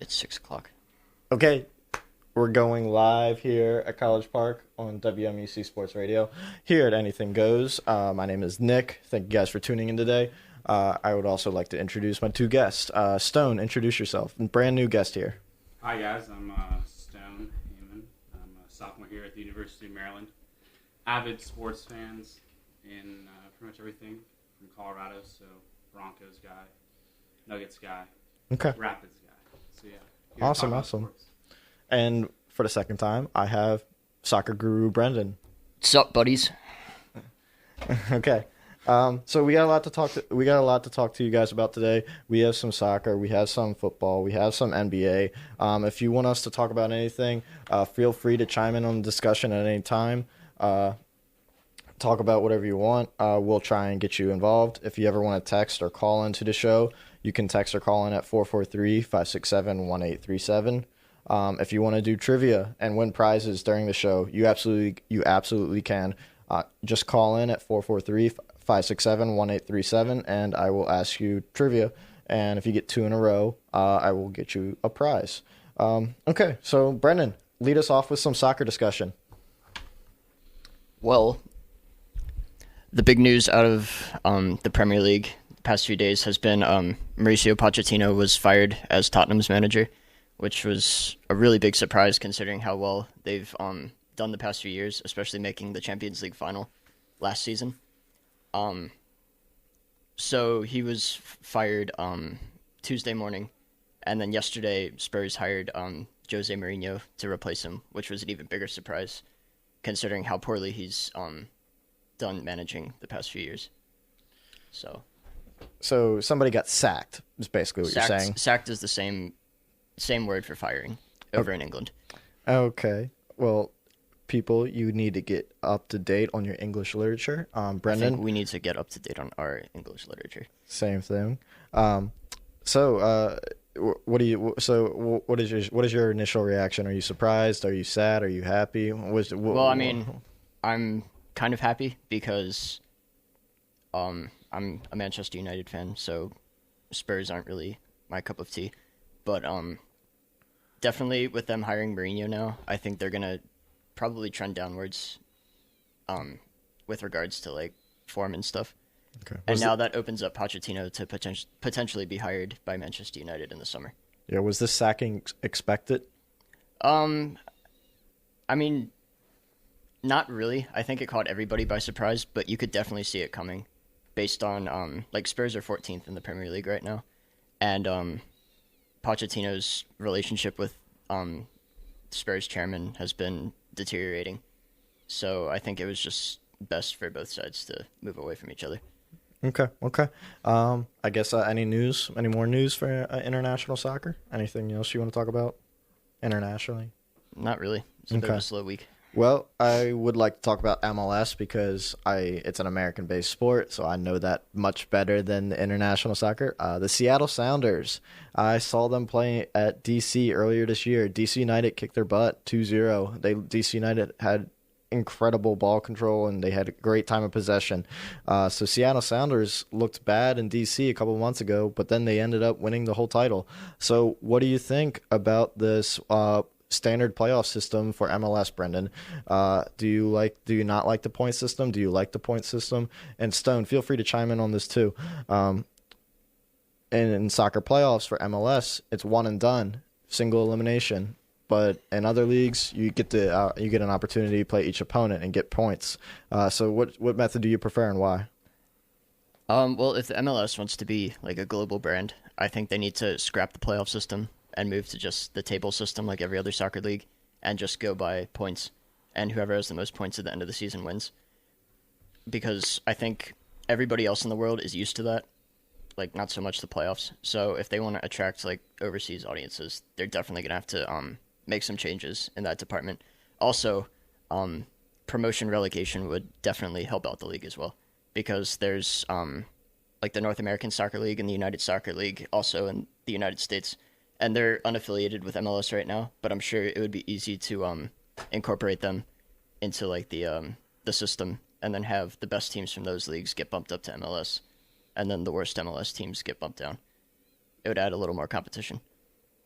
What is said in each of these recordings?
It's 6 o'clock. Okay, we're going live here at College Park on WMUC Sports Radio. Here at Anything Goes. My name is Nick. Thank you guys for tuning in today. I would also like to introduce my two guests. Stone, introduce yourself. Brand new guest here. Hi guys, I'm Stone Heyman. I'm a sophomore here at the University of Maryland. Avid sports fans in pretty much everything from Colorado, so Broncos guy, Nuggets guy, Okay. Rapids guy. So yeah. Awesome. And for the second time, I have soccer guru Brendan. What's up, buddies? Okay. So we got a lot to talk to you guys about today. We have some soccer, we have some football, we have some NBA. If you want us to talk about anything, feel free to chime in on the discussion at any time. Talk about whatever you want. We'll try and get you involved. If you ever want to text or call into the show, you can text or call in at 443-567-1837. If you want to do trivia and win prizes during the show, you absolutely can. Just call in at 443-567-1837, and I will ask you trivia. And if you get two in a row, I will get you a prize. Okay, so Brendan, lead us off with some soccer discussion. Well, the big news out of the Premier League the past few days has been Mauricio Pochettino was fired as Tottenham's manager, which was a really big surprise considering how well they've done the past few years, especially making the Champions League final last season. So he was fired Tuesday morning, and then yesterday Spurs hired Jose Mourinho to replace him, which was an even bigger surprise considering how poorly he's done managing the past few years. So somebody got sacked, is basically what you're saying. Sacked is the same word for firing over in England. Okay. Well, people, you need to get up to date on your English literature. Brendan, I think we need to get up to date on our English literature. Same thing. What is your initial reaction? Are you surprised? Are you sad? Are you happy? I'm kind of happy because I'm a Manchester United fan, so Spurs aren't really my cup of tea. But definitely with them hiring Mourinho now, I think they're gonna probably trend downwards with regards to like form and stuff. Okay. And now that opens up Pochettino to potentially be hired by Manchester United in the summer. Yeah, was this sacking expected? I mean, not really. I think it caught everybody by surprise, but you could definitely see it coming based on like Spurs are 14th in the Premier League right now, and Pochettino's relationship with Spurs chairman has been deteriorating. So I think it was just best for both sides to move away from each other. Okay. I guess any more news for international soccer? Anything else you want to talk about internationally? Not really. It's a bit of a slow week. Well, I would like to talk about MLS because it's an American-based sport, so I know that much better than the international soccer. The Seattle Sounders, I saw them play at DC earlier this year. DC United kicked their butt 2-0. DC United had incredible ball control, and they had a great time of possession. So Seattle Sounders looked bad in DC a couple months ago, but then they ended up winning the whole title. So what do you think about this standard playoff system for MLS, Brendan? Do you not like the point system? Do you like the point system? And Stone, feel free to chime in on this too. And in soccer playoffs for MLS, it's one and done, single elimination. But in other leagues, you get an opportunity to play each opponent and get points. So what method do you prefer and why? Well, if the MLS wants to be like a global brand, I think they need to scrap the playoff system and move to just the table system like every other soccer league and just go by points. And whoever has the most points at the end of the season wins. Because I think everybody else in the world is used to that. Like, not so much the playoffs. So if they want to attract like overseas audiences, they're definitely going to have to make some changes in that department. Also, promotion relegation would definitely help out the league as well. Because there's like the North American Soccer League and the United Soccer League also in the United States. And they're unaffiliated with MLS right now, but I'm sure it would be easy to incorporate them into like the system, and then have the best teams from those leagues get bumped up to MLS, and then the worst MLS teams get bumped down. It would add a little more competition.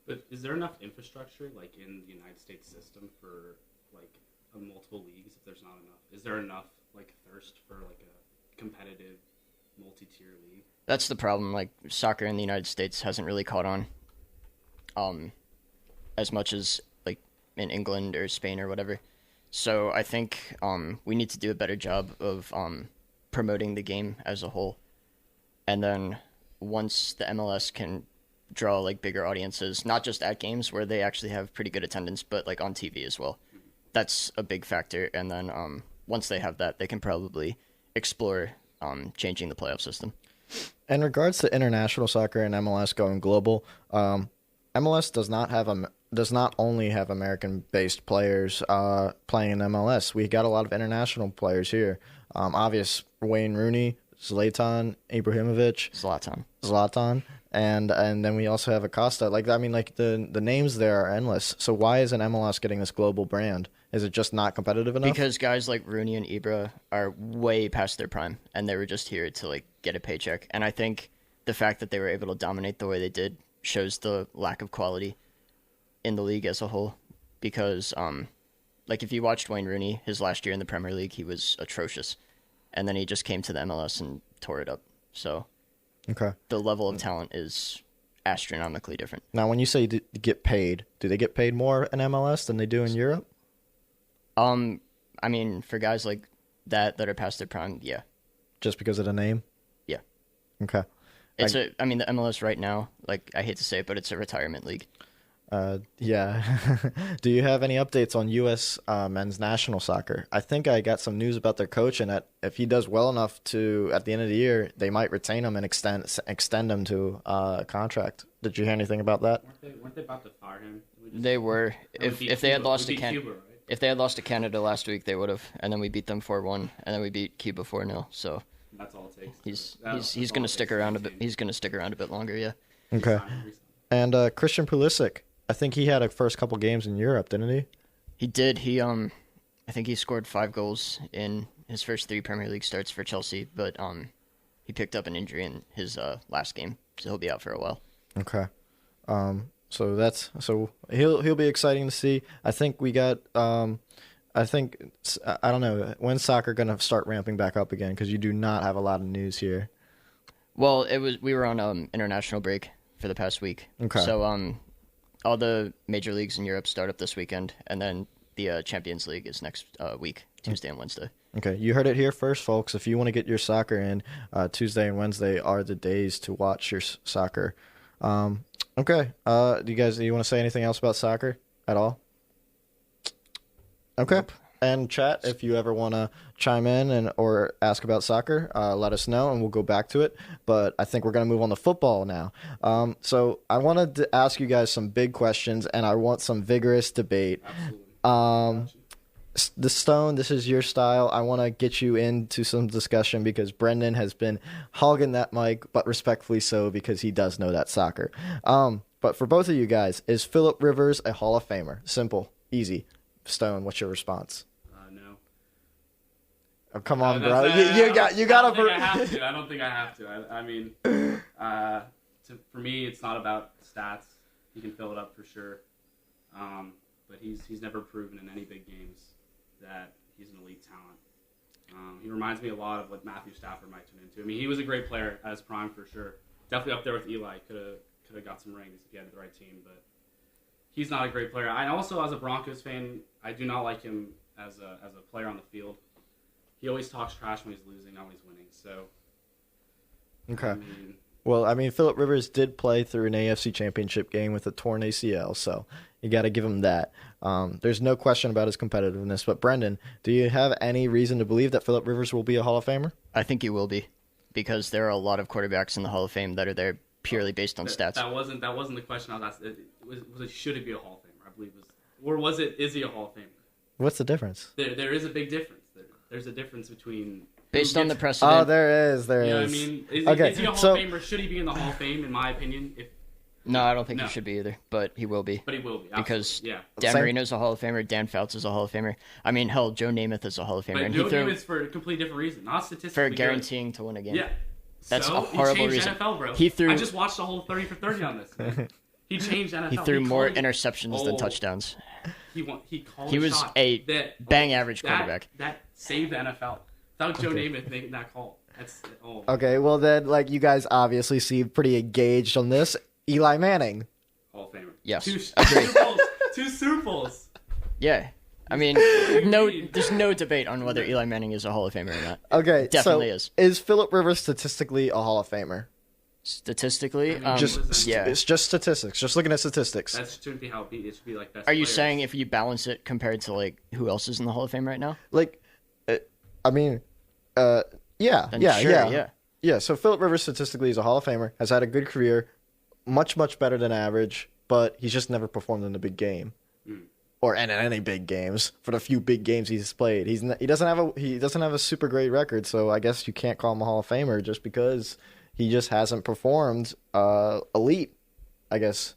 But is there enough infrastructure, like, in the United States system for, like, multiple leagues if there's not enough? Is there enough, like, thirst for, like, a competitive multi-tier league? That's the problem. Like, soccer in the United States hasn't really caught on as much as, like, in England or Spain or whatever. So I think we need to do a better job of promoting the game as a whole. And then once the MLS can draw, like, bigger audiences, not just at games where they actually have pretty good attendance, but, like, on TV as well. That's a big factor. And then once they have that, they can probably explore changing the playoff system. In regards to international soccer and MLS going global, MLS does not only have American-based players playing in MLS. We got a lot of international players here. Obvious Wayne Rooney, Zlatan Ibrahimovic, Zlatan, and then we also have Acosta. Like, I mean, like the names there are endless. So why isn't MLS getting this global brand? Is it just not competitive enough? Because guys like Rooney and Ibra are way past their prime, and they were just here to, like, get a paycheck. And I think the fact that they were able to dominate the way they did shows the lack of quality in the league as a whole. Because, like, if you watched Wayne Rooney his last year in the Premier League, he was atrocious, and then he just came to the MLS and tore it up. So, okay, the level of talent is astronomically different. Now, when you say get paid, do they get paid more in MLS than they do in Europe? I mean, for guys like that are past their prime, yeah. Just because of the name? Yeah. Okay. The MLS right now, like, I hate to say it, but it's a retirement league. Yeah. Do you have any updates on U.S. men's national soccer? I think I got some news about their coach, and that if he does well enough to, at the end of the year, they might retain him and extend him to a contract. Did you hear anything about that? Weren't they about to fire him? They were. If they had lost to Canada, right? If they had lost to Canada last week, they would have, and then we beat them 4-1, and then we beat Cuba 4-0. So that's all it takes. He's going to stick around a bit. He's going to stick around a bit longer, yeah. Okay. And Christian Pulisic, I think he had a first couple games in Europe, didn't he? He did. I think he scored 5 goals in his first 3 Premier League starts for Chelsea, but he picked up an injury in his last game, so he'll be out for a while. Okay. So he'll be exciting to see. I think we got I don't know, when's soccer going to start ramping back up again, because you do not have a lot of news here. Well, we were on international break for the past week. Okay. So all the major leagues in Europe start up this weekend, and then the Champions League is next week, Tuesday and Wednesday. Okay, you heard it here first, folks. If you want to get your soccer in, Tuesday and Wednesday are the days to watch your soccer. Okay. Do you want to say anything else about soccer at all? Okay. Nope. And chat, if you ever want to chime in or ask about soccer, let us know and we'll go back to it. But I think we're going to move on to football now. So I wanted to ask you guys some big questions, and I want some vigorous debate. Absolutely. The Stone, this is your style. I want to get you into some discussion because Brendan has been hogging that mic, but respectfully so, because he does know that soccer. But for both of you guys, is Phillip Rivers a Hall of Famer? Simple, easy. Stone, what's your response? No. Oh, come on, bro. You got to. I don't think I have to. I mean, for me, it's not about stats. He can fill it up for sure. But he's never proven in any big games that he's an elite talent. He reminds me a lot of what Matthew Stafford might turn into. I mean, he was a great player at his prime for sure. Definitely up there with Eli. Could have got some rings if he had the right team, but he's not a great player. I also, as a Broncos fan, I do not like him as a player on the field. He always talks trash when he's losing, not when he's winning. So, okay. Well, I mean, Phillip Rivers did play through an AFC Championship game with a torn ACL, so you got to give him that. There's no question about his competitiveness. But Brendan, do you have any reason to believe that Phillip Rivers will be a Hall of Famer? I think he will be, because there are a lot of quarterbacks in the Hall of Fame that are there purely based on stats. That wasn't the question I was asking. Was it should he be a Hall of Famer? I believe is he a Hall of Famer? What's the difference? There is a big difference. There's a difference between based on the precedent. Oh, there is. You know what I mean? Is he a Hall of Famer? Should he be in the Hall of Fame? In my opinion, no, I don't think he should be either, but he will be. But he will be, because yeah. Dan Marino's a Hall of Famer, Dan Fouts is a Hall of Famer. I mean, hell, Joe Namath is a Hall of Famer. But and Joe Namath's for a completely different reason, not statistically. For guaranteeing to win a game. Yeah. That's so, a horrible he changed reason. NFL, bro. I just watched the whole 30 for 30 on this. Man. He changed NFL. He threw more called interceptions than touchdowns. He called He a was shot a that, bang average quarterback. That saved the NFL. Without Joe Namath making that call. That's Okay, well then, like, you guys obviously seem pretty engaged on this. Eli Manning. Hall of Famer. Yes. Two Super Bowls. Yeah. I mean, there's no debate on whether Eli Manning is a Hall of Famer or not. Okay, Definitely so is Phillip Rivers statistically a Hall of Famer? Statistically, Yeah. It's just statistics. Just looking at statistics. That shouldn't be how it be. It should be like best Are you players. saying if you balance it compared to like who else is in the Hall of Fame right now? Like, I mean, Then yeah. So Phillip Rivers statistically is a Hall of Famer. Has had a good career, much better than average, but he's just never performed in a big game, or in any big games. For the few big games he's played, he doesn't have a super great record. So I guess you can't call him a Hall of Famer just because he just hasn't performed elite, I guess.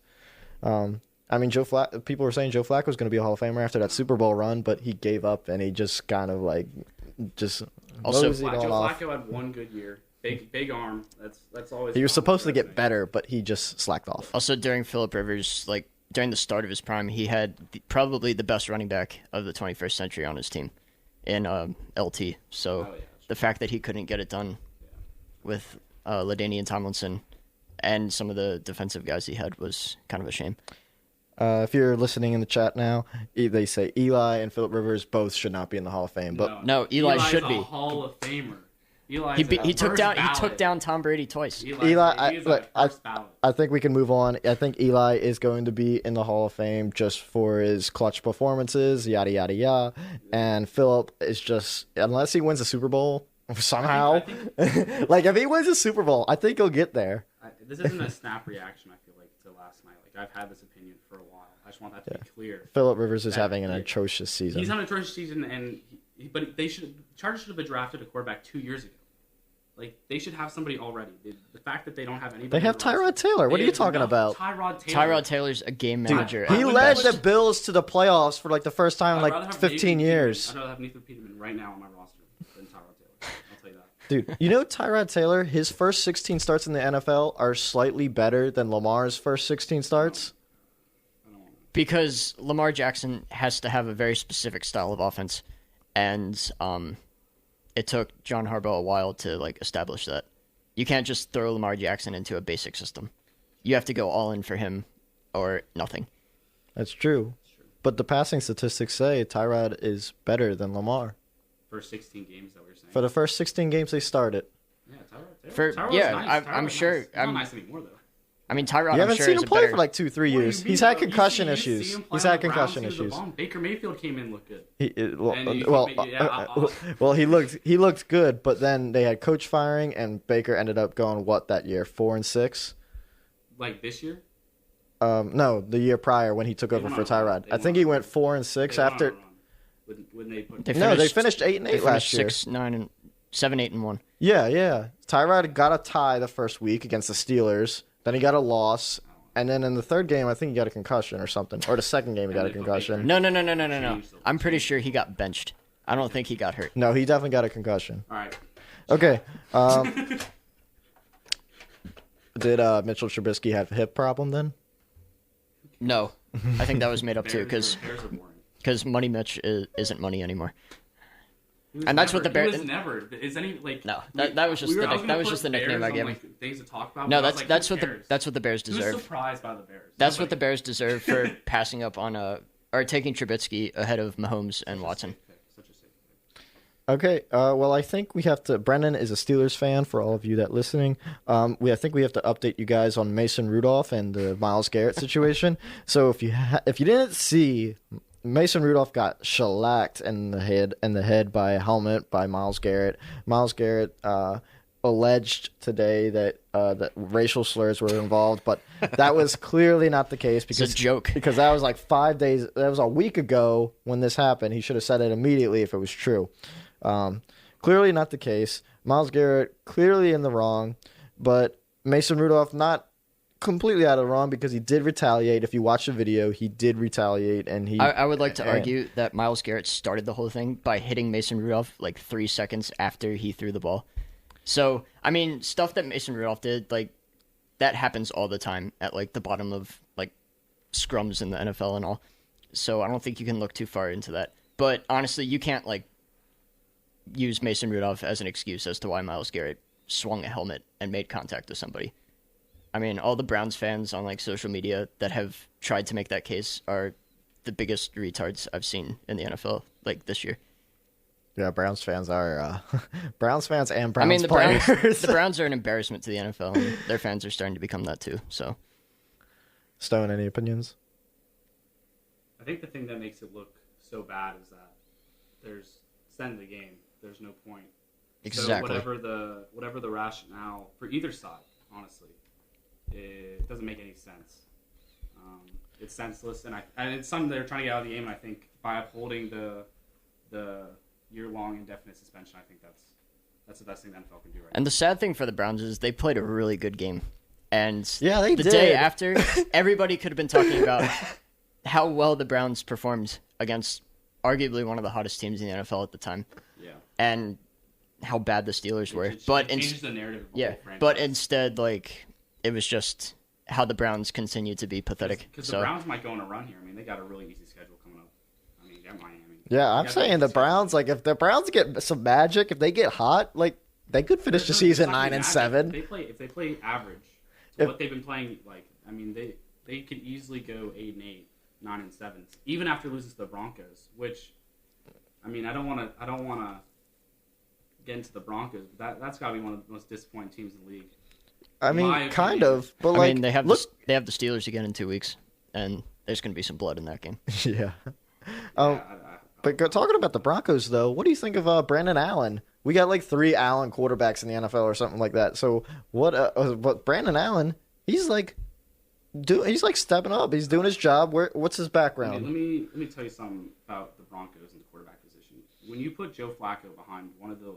I mean, people were saying Joe Flacco was going to be a Hall of Famer after that Super Bowl run, but he gave up and he just kind of like Also, Joe Flacco had one good year. Big arm. That's always. He was supposed to get better, but he just slacked off. Also, during Phillip Rivers, like during the start of his prime, he had probably the best running back of the 21st century on his team in LT. So the fact that he couldn't get it done with LaDainian Tomlinson and some of the defensive guys he had was kind of a shame. If you're listening in the chat now, they say Eli and Phillip Rivers both should not be in the Hall of Fame. But no, Eli should be a Hall of Famer. He took down Tom Brady twice. I think we can move on. I think Eli is going to be in the Hall of Fame just for his clutch performances, yada yada yada. And Phillip is just, unless he wins a Super Bowl somehow, like if he wins a Super Bowl, I think he'll get there. This isn't a snap reaction. I feel like to last night. Like I've had this opinion for a while. I just want that to be clear. Phillip Rivers is having an atrocious season. He's having an atrocious season, but Chargers should have drafted a quarterback 2 years ago. Like they should have somebody already. The fact that they don't have anybody. They have Tyrod Taylor. What are you talking about? Tyrod Taylor's a game manager. He led the Bills to the playoffs for like the first time in like 15 years. I'd rather have Nathan Peterman right now on my roster than Tyrod Taylor. I'll tell you that. Dude, you know Tyrod Taylor, his first 16 starts in the NFL are slightly better than Lamar's first 16 starts? Because Lamar Jackson has to have a very specific style of offense, and it took John Harbaugh a while to like establish that. You can't just throw Lamar Jackson into a basic system. You have to go all in for him or nothing. That's true. But the passing statistics say Tyrod is better than Lamar. First 16 games that we're saying. For the first 16 games they started. Yeah, Tyrod. I'm sure. He's not nice anymore though. I mean, Tyrod. You haven't sure seen him play better... for like 2-3 years. He's had concussion issues. He's had concussion issues. Baker Mayfield came in and looked good. He looked good, but then they had coach firing, and Baker ended up going that year 4-6. Like this year? No, the year prior when he took over for Tyrod. I think he went 4-6 after. They finished 8-8 last year. 7, 8-1. Yeah. Tyrod got a tie the first week against the Steelers. Then he got a loss, and then in the third game, I think he got a concussion or something. Or the second game, he got a concussion. No. I'm pretty sure he got benched. I don't think he got hurt. No, he definitely got a concussion. All right. Okay. Did Mitchell Trubisky have a hip problem then? No. I think that was made up too, because Money Mitch isn't money anymore. And that's what the Bears. He was never. Is any like? No, that was just the nickname I gave him. Things to talk about. No, that's what the Bears deserve. Who's surprised by the Bears? That's what the Bears deserve for passing up on or taking Trubisky ahead of Mahomes and Watson. Okay, well, I think we have to. Brendan is a Steelers fan. For all of you that listening, I think we have to update you guys on Mason Rudolph and the Myles Garrett situation. So if you didn't see. Mason Rudolph got shellacked in the head by a helmet by Myles Garrett. Myles Garrett alleged today that racial slurs were involved, but that was clearly not the case because it's a joke. Because that was like 5 days. That was a week ago when this happened. He should have said it immediately if it was true. Clearly not the case. Myles Garrett clearly in the wrong, but Mason Rudolph not completely out of the wrong because he did retaliate. If you watch the video, he did retaliate, and I would like to argue that Myles Garrett started the whole thing by hitting Mason Rudolph like 3 seconds after he threw the ball. So I mean, stuff that Mason Rudolph did, like that happens all the time at like the bottom of like scrums in the NFL and all. So I don't think you can look too far into that. But honestly, you can't like use Mason Rudolph as an excuse as to why Myles Garrett swung a helmet and made contact with somebody. I mean, all the Browns fans on like social media that have tried to make that case are the biggest retards I've seen in the NFL like this year. Yeah, Browns fans are Browns fans and Browns I mean, players. The Browns are an embarrassment to the NFL, and their fans are starting to become that too. So, Stone, any opinions? I think the thing that makes it look so bad is that there's it's the end of the game. There's no point. Exactly. So whatever the rationale for either side, honestly, it doesn't make any sense. It's senseless, and it's something they're trying to get out of the game. And I think by upholding the year-long indefinite suspension, I think that's the best thing the NFL can do right now. And the sad thing for the Browns is they played a really good game, and they the did. day after, everybody could have been talking about how well the Browns performed against arguably one of the hottest teams in the NFL at the time. Yeah. And how bad the Steelers were. It changes the narrative of the whole franchise. But instead, like, it was just how the Browns continue to be pathetic. Because the Browns might go on a run here. I mean, they got a really easy schedule coming up. I mean, they're Miami. Yeah, I'm saying the Browns, like, if the Browns get some magic, if they get hot, like, they could finish the season 9-7. If they play average, what they've been playing, like, I mean, they could easily go 8-8, 9-7, even after losing to the Broncos. Which, I mean, I don't want to get into the Broncos, but that's got to be one of the most disappointing teams in the league. I mean, kind of, but like, I mean, they have the Steelers again in 2 weeks, and there's going to be some blood in that game. Yeah. But talking about the Broncos, though, what do you think of Brandon Allen? We got like 3 Allen quarterbacks in the NFL or something like that. So what Brandon Allen, he's like stepping up. He's doing his job. What's his background? Let me tell you something about the Broncos and the quarterback position. When you put Joe Flacco behind one of the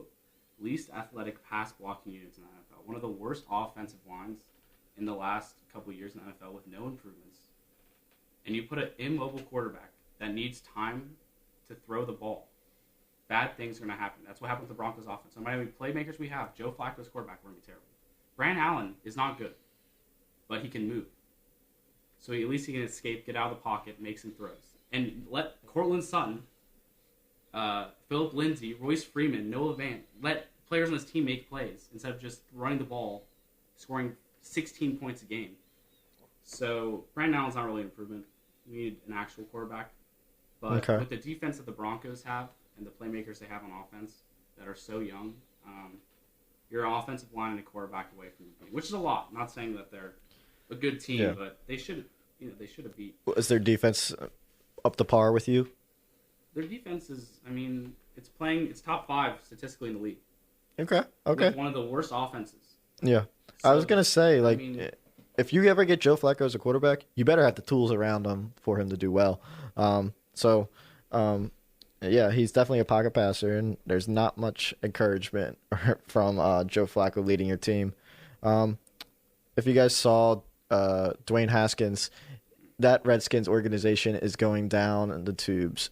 least athletic pass blocking units in the NFL, one of the worst offensive lines in the last couple of years in the NFL with no improvements, and you put an immobile quarterback that needs time to throw the ball, bad things are going to happen. That's what happened with the Broncos offense. No matter how many playmakers we have, Joe Flacco's quarterback, we're going to be terrible. Brandon Allen is not good, but he can move. So at least he can escape, get out of the pocket, make some throws. And let Cortland Sutton, Philip Lindsay, Royce Freeman, Noah Vant, let players on his team make plays instead of just running the ball, scoring 16 points a game. So Brandon Allen's not really an improvement. We need an actual quarterback. But with the defense that the Broncos have and the playmakers they have on offense that are so young, you're an offensive line and a quarterback away from the team, which is a lot. I'm not saying that they're a good team, but they should have beat. Is their defense up to par with you? Their defense is, I mean, it's top 5 statistically in the league. Okay. With one of the worst offenses. Yeah. So, I was going to say, like, I mean, if you ever get Joe Flacco as a quarterback, you better have the tools around him for him to do well. Yeah, he's definitely a pocket passer, and there's not much encouragement from Joe Flacco leading your team. If you guys saw Dwayne Haskins, that Redskins organization is going down in the tubes.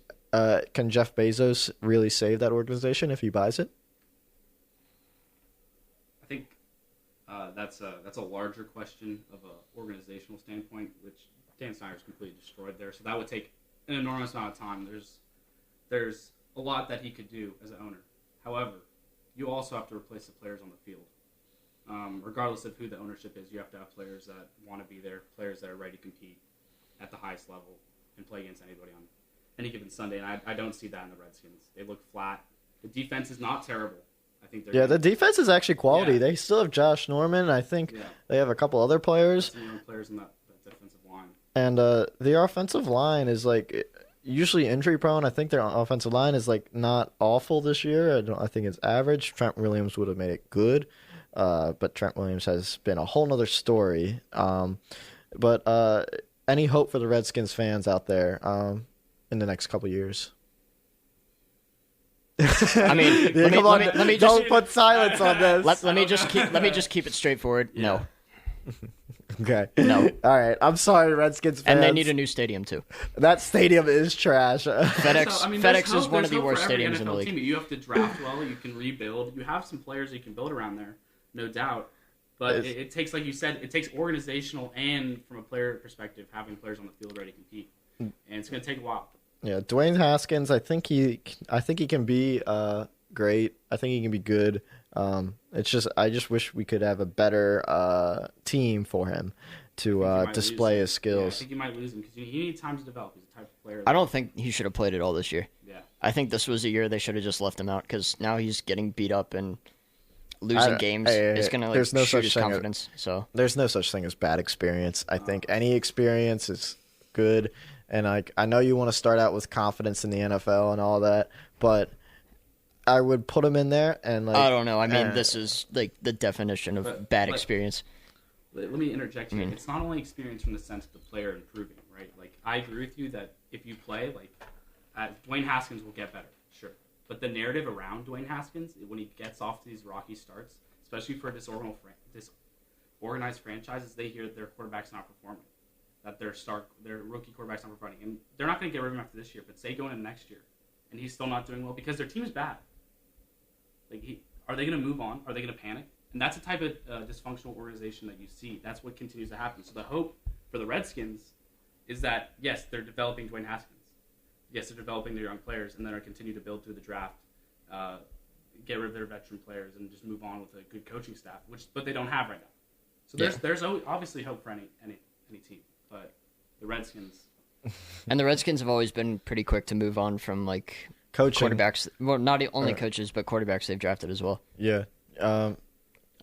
Can Jeff Bezos really save that organization if he buys it? I think that's a larger question of an organizational standpoint, which Dan Snyder's completely destroyed there. So that would take an enormous amount of time. There's a lot that he could do as an owner. However, you also have to replace the players on the field. Regardless of who the ownership is, you have to have players that want to be there, players that are ready to compete at the highest level and play against anybody on any given Sunday. And I don't see that in the Redskins. They look flat. The defense is not terrible. I think the defense is actually quality. Yeah. They still have Josh Norman. I think they have a couple other players. Some young players in that defensive line. And the offensive line is like usually injury prone. I think their offensive line is like not awful this year. I think it's average. Trent Williams would have made it good. But Trent Williams has been a whole nother story. But any hope for the Redskins fans out there in the next couple years? I mean, let me don't put silence on this. Let me just keep it straightforward. Yeah. No. Okay. No. All right. I'm sorry, Redskins fans. And they need a new stadium too. That stadium is trash. FedEx is one of the worst stadiums in the league. You have to draft well. You can rebuild. You have some players you can build around there, no doubt. But it takes, like you said, it takes organizational and from a player perspective, having players on the field ready to compete, and it's going to take a while. Yeah, Dwayne Haskins, I think he can be great. I think he can be good. It's just I just wish we could have a better team for him to display his skills. Yeah, I think you might lose him because he needs time to develop. He's a type of player. I don't think he should have played it all this year. Yeah. I think this was a year they should have just left him out because now he's getting beat up and losing games is going to shoot his confidence. So there's no such thing as bad experience. I think any experience is good. And I know you want to start out with confidence in the NFL and all that, but I would put him in there. And I don't know. I mean, this is like the definition of bad experience. Let me interject here. It's not only experience from the sense of the player improving, right? Like, I agree with you that if you play, Dwayne Haskins will get better, sure. But the narrative around Dwayne Haskins, when he gets off to these rocky starts, especially for disorganized franchises, they hear that their quarterback's not performing, that their rookie quarterback's not performing. And they're not going to get rid of him after this year, but say going into next year, and he's still not doing well because their team is bad. Are they going to move on? Are they going to panic? And that's the type of dysfunctional organization that you see. That's what continues to happen. So the hope for the Redskins is that, yes, they're developing Dwayne Haskins. Yes, they're developing their young players, and then are continue to build through the draft, get rid of their veteran players, and just move on with a good coaching staff, but they don't have right now. So there's obviously hope for any team, but the Redskins. And the Redskins have always been pretty quick to move on from coaching quarterbacks. Well, not only coaches, but quarterbacks they've drafted as well. Yeah.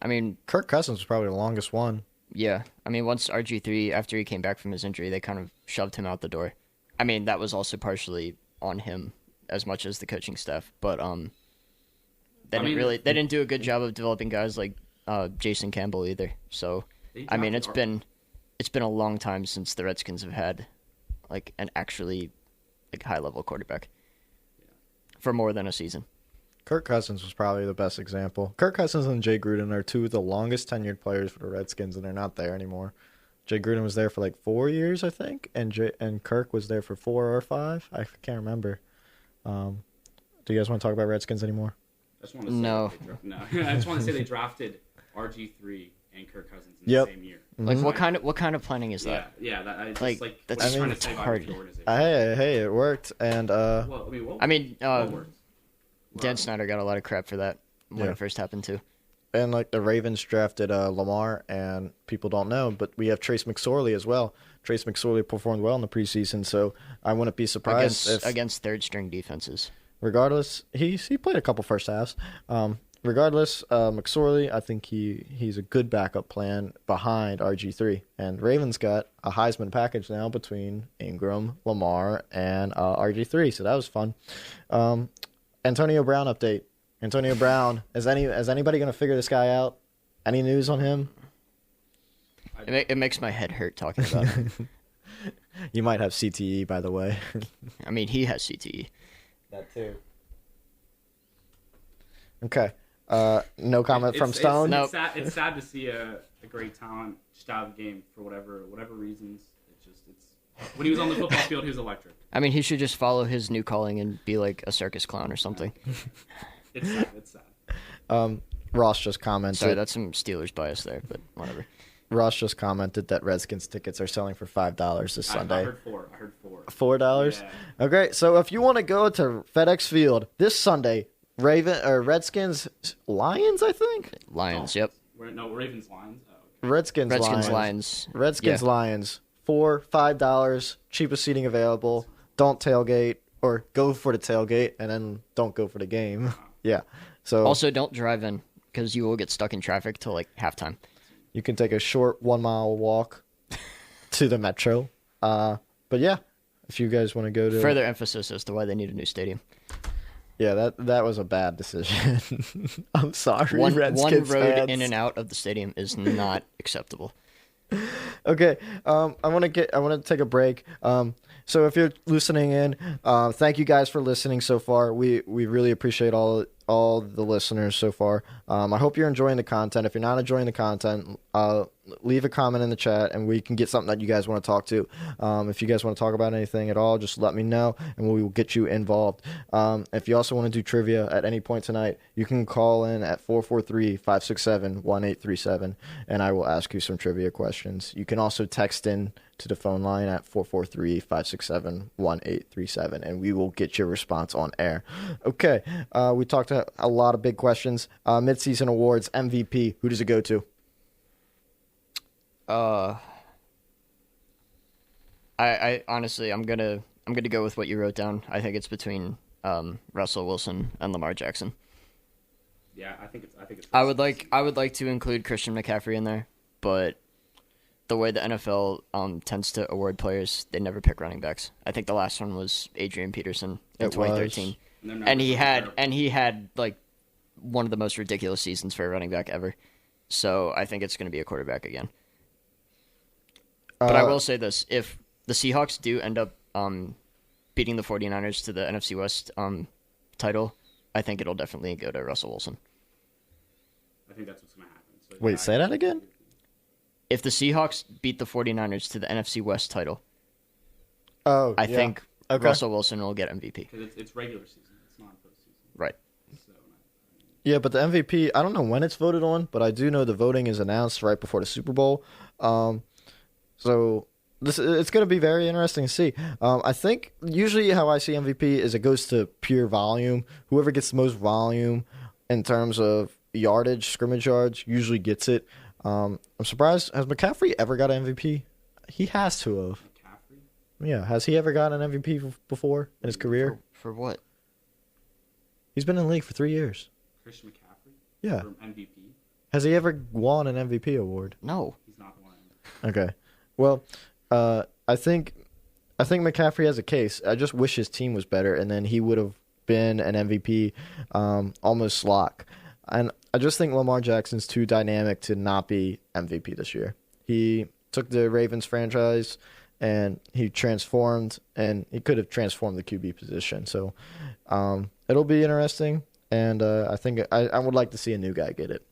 I mean, Kirk Cousins was probably the longest one. Yeah. I mean, once RG3, after he came back from his injury, they kind of shoved him out the door. I mean, that was also partially on him as much as the coaching staff. But they didn't do a good job of developing guys like Jason Campbell either. So, I mean, it's been a long time since the Redskins have had an actually high-level quarterback for more than a season. Kirk Cousins was probably the best example. Kirk Cousins and Jay Gruden are two of the longest tenured players for the Redskins, and they're not there anymore. Jay Gruden was there for 4 years, I think, and Kirk was there for 4 or 5. I can't remember. Do you guys want to talk about Redskins anymore? I just want to say no. I just want to say they drafted RG3 and Kirk Cousins in the same year. What kind of planning is that? Yeah. That's it's hard. Hey, it worked, and what worked? Dan Snyder got a lot of crap for that when it first happened too. And the Ravens drafted Lamar, and people don't know, but we have Trace McSorley as well. Trace McSorley performed well in the preseason, so I wouldn't be surprised against third string defenses. Regardless, he played a couple first halves. Regardless, McSorley, I think he's a good backup plan behind RG3. And Ravens got a Heisman package now between Ingram, Lamar, and RG3, so that was fun. Antonio Brown update. Antonio Brown, is anybody going to figure this guy out? Any news on him? It makes my head hurt talking about him. You might have CTE, by the way. I mean, he has CTE. That too. Okay. No comment from Stone? It's sad to see a great talent just out of the game for whatever reasons. It's when he was on the football field, he was electric. I mean, he should just follow his new calling and be like a circus clown or something. It's sad. Ross just commented. Sorry, that's some Steelers bias there, but whatever. Ross just commented that Redskins tickets are selling for $5 this Sunday. I heard $4. $4? Yeah. Okay, so if you want to go to FedEx Field this Sunday, Redskins Lions, I think? Lions, yep. Ravens Lions. Oh, okay. Redskins Lions. Redskins Lions. $5, cheapest seating available. Don't tailgate, or go for the tailgate, and then don't go for the game. Yeah. So also, don't drive in, because you will get stuck in traffic till halftime. You can take a short 1 mile walk to the metro. But yeah, if you guys want to go to further emphasis as to why they need a new stadium. Yeah, that was a bad decision. I'm sorry. One Redskins road fans. in and out of the stadium is not acceptable. Okay, I want to take a break. So if you're listening in, thank you guys for listening so far. We really appreciate all all the listeners so far. I hope you're enjoying the content. If you're not enjoying the content, leave a comment in the chat and we can get something that you guys want to talk to. If you guys want to talk about anything at all, just let me know and we will get you involved. If you also want to do trivia at any point tonight, you can call in at 443-567-1837 and I will ask you some trivia questions. You can also text in to the phone line at 443-567-1837 and we will get your response on air. Okay, we talked a lot of big questions. Midseason awards, MVP, who does it go to? I honestly, I'm gonna go with what you wrote down. I think it's between Russell Wilson and Lamar Jackson. Yeah, I think it's. I would like to include Christian McCaffrey in there, but the way the NFL tends to award players, they never pick running backs. I think the last one was Adrian Peterson in 2013, and he had like one of the most ridiculous seasons for a running back ever. So I think it's going to be a quarterback again. But I will say this: if the Seahawks do end up beating the 49ers to the NFC West title, I think it'll definitely go to Russell Wilson. I think that's what's going to happen. So, Wait, say that again? If the Seahawks beat the 49ers to the NFC West title, I think Russell Wilson will get MVP. Because it's regular season. It's not postseason. Right. So, yeah, but the MVP, I don't know when it's voted on, but I do know the voting is announced right before the Super Bowl. So it's going to be very interesting to see. I think usually how I see MVP is it goes to pure volume. Whoever gets the most volume in terms of yardage, scrimmage yards, usually gets it. I'm surprised. Has McCaffrey ever got an MVP? He has to have. McCaffrey? Yeah. Has he ever got an MVP before in his career? For what? He's been in the league for 3 years. Christian McCaffrey? Yeah. For MVP? Has he ever won an MVP award? No. He's not the one. Okay. Well, I think McCaffrey has a case. I just wish his team was better, and then he would have been an MVP almost lock. And I just think Lamar Jackson's too dynamic to not be MVP this year. He took the Ravens franchise, and he transformed, and he could have transformed the QB position. So it'll be interesting, and I think I would like to see a new guy get it.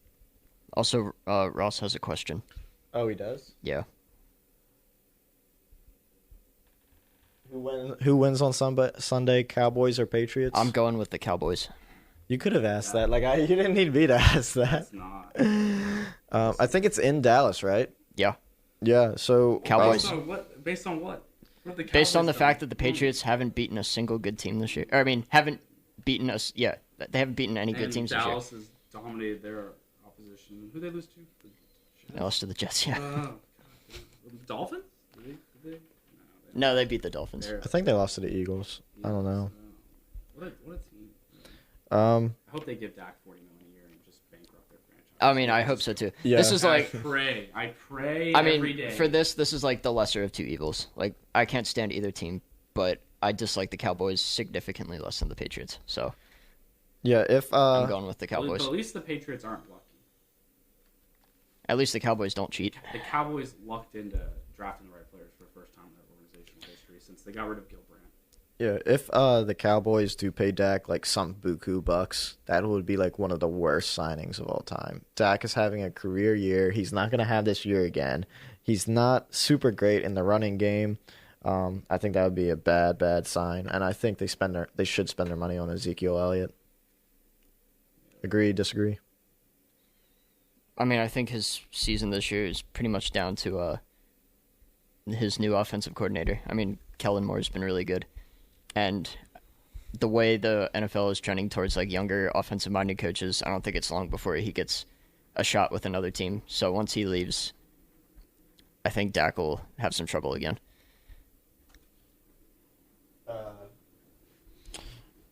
Also, Ross has a question. Oh, he does? Yeah. Who wins on Sunday, Cowboys or Patriots? I'm going with the Cowboys. You could have asked that. You didn't need me to ask that. It's not. I think it's in Dallas, right? Yeah. Yeah. So Cowboys. Based on what? Based on the fact that the Patriots haven't beaten a single good team this year. Or, I mean, haven't beaten us. Yeah, they haven't beaten any good teams Dallas this year. Dallas has dominated their opposition. Who they lose to? They lost to the Jets. Yeah. Dolphins? Did they? No, they beat the Dolphins. I think they lost to the Eagles. I don't know. What a team. I hope they give Dak $40 million a year and just bankrupt their franchise. I mean, I hope so too. Yeah. This is like I pray every day. For this is like the lesser of two evils. Like I can't stand either team, but I dislike the Cowboys significantly less than the Patriots. So yeah, if I'm going with the Cowboys. But at least the Patriots aren't lucky. At least the Cowboys don't cheat. The Cowboys lucked into drafting the right players for the first time in their organizational history since they got rid of Gil Brandt. yeah, if the Cowboys do pay Dak like some buku bucks, that would be like one of the worst signings of all time. Dak is having a career year. He's not going to have this year again. He's not super great in the running game. I think that would be a bad sign, and I think they should spend their money on Ezekiel Elliott. Agree? Disagree? I mean, I think his season this year is pretty much down to his new offensive coordinator. I mean, Kellen Moore's been really good. And the way the NFL is trending towards like younger offensive-minded coaches, I don't think it's long before he gets a shot with another team. So once he leaves, I think Dak will have some trouble again.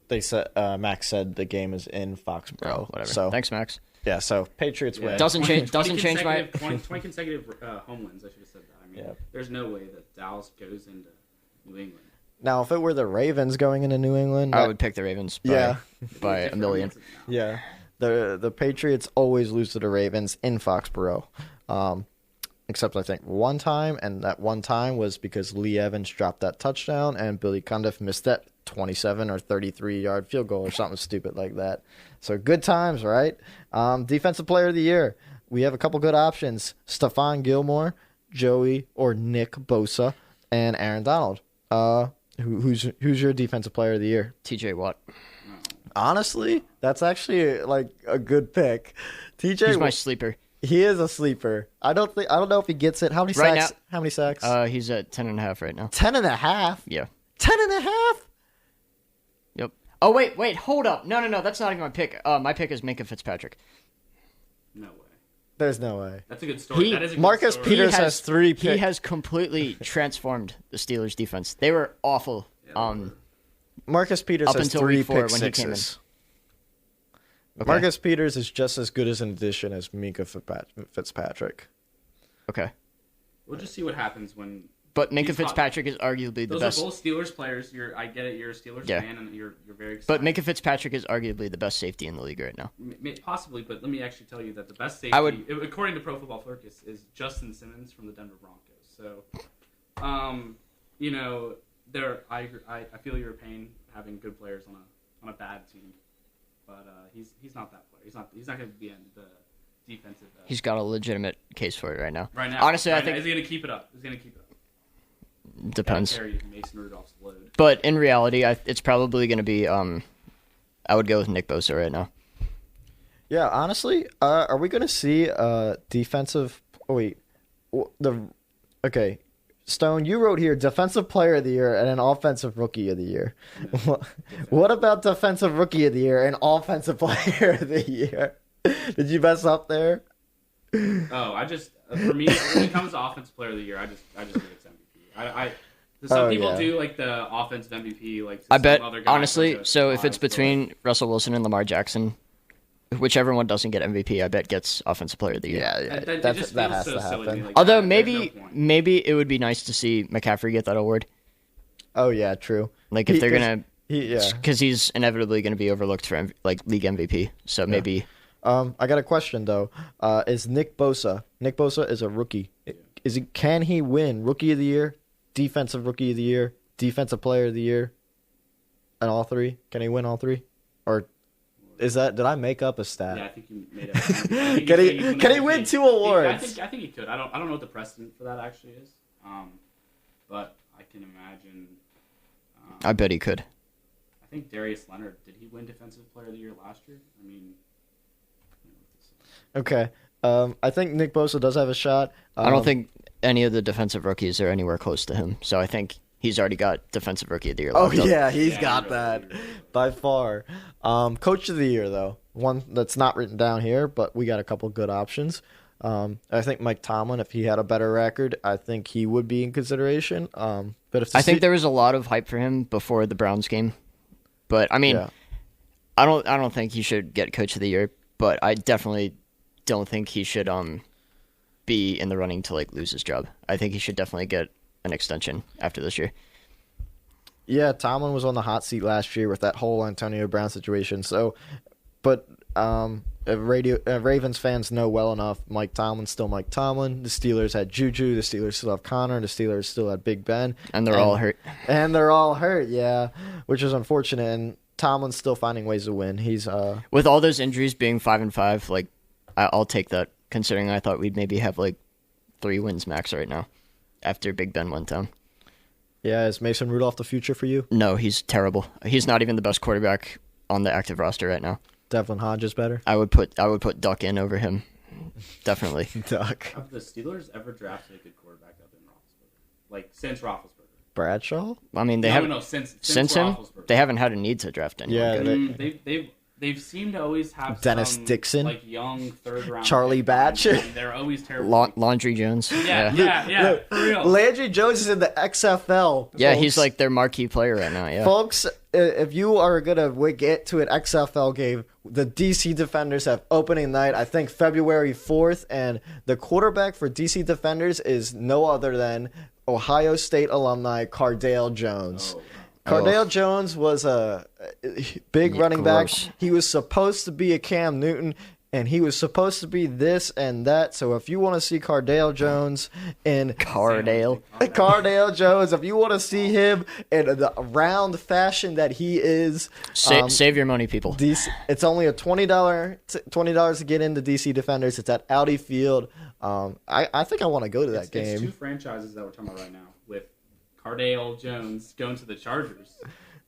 They said Max said the game is in Foxborough. Oh, whatever. So Thanks, Max. yeah, so Patriots win. Doesn't change my 20 consecutive home wins. I should have said that. I mean, Yeah. there's no way that Dallas goes into New England. Now, if it were the Ravens going into New England, I would pick the Ravens by a million. yeah, the Patriots always lose to the Ravens in Foxborough. except I think one time, and that one time was because Lee Evans dropped that touchdown and Billy Cundiff missed that 27 or 33-yard field goal or something stupid like that. So good times, right? Defensive Player of the Year. We have a couple good options. Stephon Gilmore, Joey or Nick Bosa, and Aaron Donald. Who's your Defensive Player of the Year? TJ Watt. Honestly, that's actually like a good pick. TJ, He's my sleeper. He is a sleeper. I don't know if he gets it. How many Right sacks? How many sacks? He's at 10.5 right now. 10.5. Yeah. 10.5. Yep. Oh wait, hold up. No, that's not even my pick. My pick is Minkah Fitzpatrick. No way. There's no way. That's a good story. That is a good Marcus story. Peters has 3 picks. He has completely transformed the Steelers' defense. They were awful. Marcus Peters up has until 3 week 4 pick when he came in. sixes. Okay. Marcus Peters is just as good as an addition as Minkah Fitzpatrick. Okay. We'll just see what happens when. But Minkah Fitzpatrick is arguably the Those best. are both Steelers players. I get it. You're a Steelers Yeah. fan, and you're very excited. But Minkah Fitzpatrick is arguably the best safety in the league right now. Possibly, but let me actually tell you that the best safety, according to Pro Football Focus, is Justin Simmons from the Denver Broncos. So, I feel your pain having good players on a bad team, but he's not that player. He's not going to be in the defensive. He's got a legitimate case for it right now. Honestly, I think he's going to keep it up. Depends. Carry Mason Rudolph's load. But in reality, it's probably going to be. I would go with Nick Bosa right now. Yeah, honestly, are we going to see defensive? Oh wait, okay. Stone, you wrote here Defensive Player of the Year and an Offensive Rookie of the Year. No. What about Defensive Rookie of the Year and Offensive Player of the Year? Did you mess up there? Oh, for me, when it comes to Offensive Player of the Year, I just think it's MVP. Some people do like the offensive MVP. Like I bet, other guy honestly, so if it's between Russell Wilson and Lamar Jackson, whichever one doesn't get MVP, I bet gets Offensive Player of the Year. Yeah, that has so to silly. happen. Like, Although there's no point. maybe it would be nice to see McCaffrey get that award. Oh yeah, true. Like if they're gonna, yeah, because he's inevitably gonna be overlooked for league MVP. So maybe. I got a question though. Is Nick Bosa? Nick Bosa is a rookie. Can he win Rookie of the Year, Defensive Rookie of the Year, Defensive Player of the Year, and all 3? Can he win all 3? Or did I make up a stat? Yeah, I think you made it. Can he win 2 awards? I think he could. I don't know what the precedent for that actually is. But I can imagine. I bet he could. I think Darius Leonard, did he win Defensive Player of the Year last year? I mean. Okay. I think Nick Bosa does have a shot. I don't think any of the defensive rookies are anywhere close to him. So I think he's already got Defensive Rookie of the Year. Oh, locked up. yeah, he's got that by far. Coach of the Year, though. One that's not written down here, but we got a couple good options. I think Mike Tomlin, if he had a better record, I think he would be in consideration. But if I think there was a lot of hype for him before the Browns game. But, I mean, yeah. I don't think he should get Coach of the Year, but I definitely don't think he should be in the running to lose his job. I think he should definitely get an extension after this year. Yeah, Tomlin was on the hot seat last year with that whole Antonio Brown situation. So, but Ravens fans know well enough. Mike Tomlin's still Mike Tomlin. The Steelers had Juju. The Steelers still have Connor. The Steelers still had Big Ben. And they're all hurt. And they're all hurt. Yeah, which is unfortunate. And Tomlin's still finding ways to win. He's with all those injuries being 5-5. I'll take that. Considering I thought we'd maybe have 3 wins max right now, after Big Ben went down. Yeah, is Mason Rudolph the future for you? No, he's terrible. He's not even the best quarterback on the active roster right now. Devlin Hodges better? I would put Duck in over him. Definitely. Duck. Have the Steelers ever drafted a good quarterback other than Roethlisberger? Since Roethlisberger? Bradshaw? I mean, they haven't. Since him, they haven't had a need to draft anyone. Yeah, They've seemed to always have Dennis Dixon, young third round. Charlie Batch. They're always terrible. Laundry Jones. Yeah, for real. Landry Jones is in the XFL. Yeah, folks. he's their marquee player right now. Yeah, folks, if you are gonna get to an XFL game, the DC Defenders have opening night. I think February 4th, and the quarterback for DC Defenders is no other than Ohio State alumni Cardale Jones. Cardale Jones was a big running back. He was supposed to be a Cam Newton, and he was supposed to be this and that. So if you want to see Cardale Jones in Cardale Jones, if you want to see him in the round fashion that he is, save your money, people. It's only a $20 to get into DC Defenders. It's at Audi Field. I think I want to go to that game. It's two franchises that we're talking about right now, with Cardale Jones going to the Chargers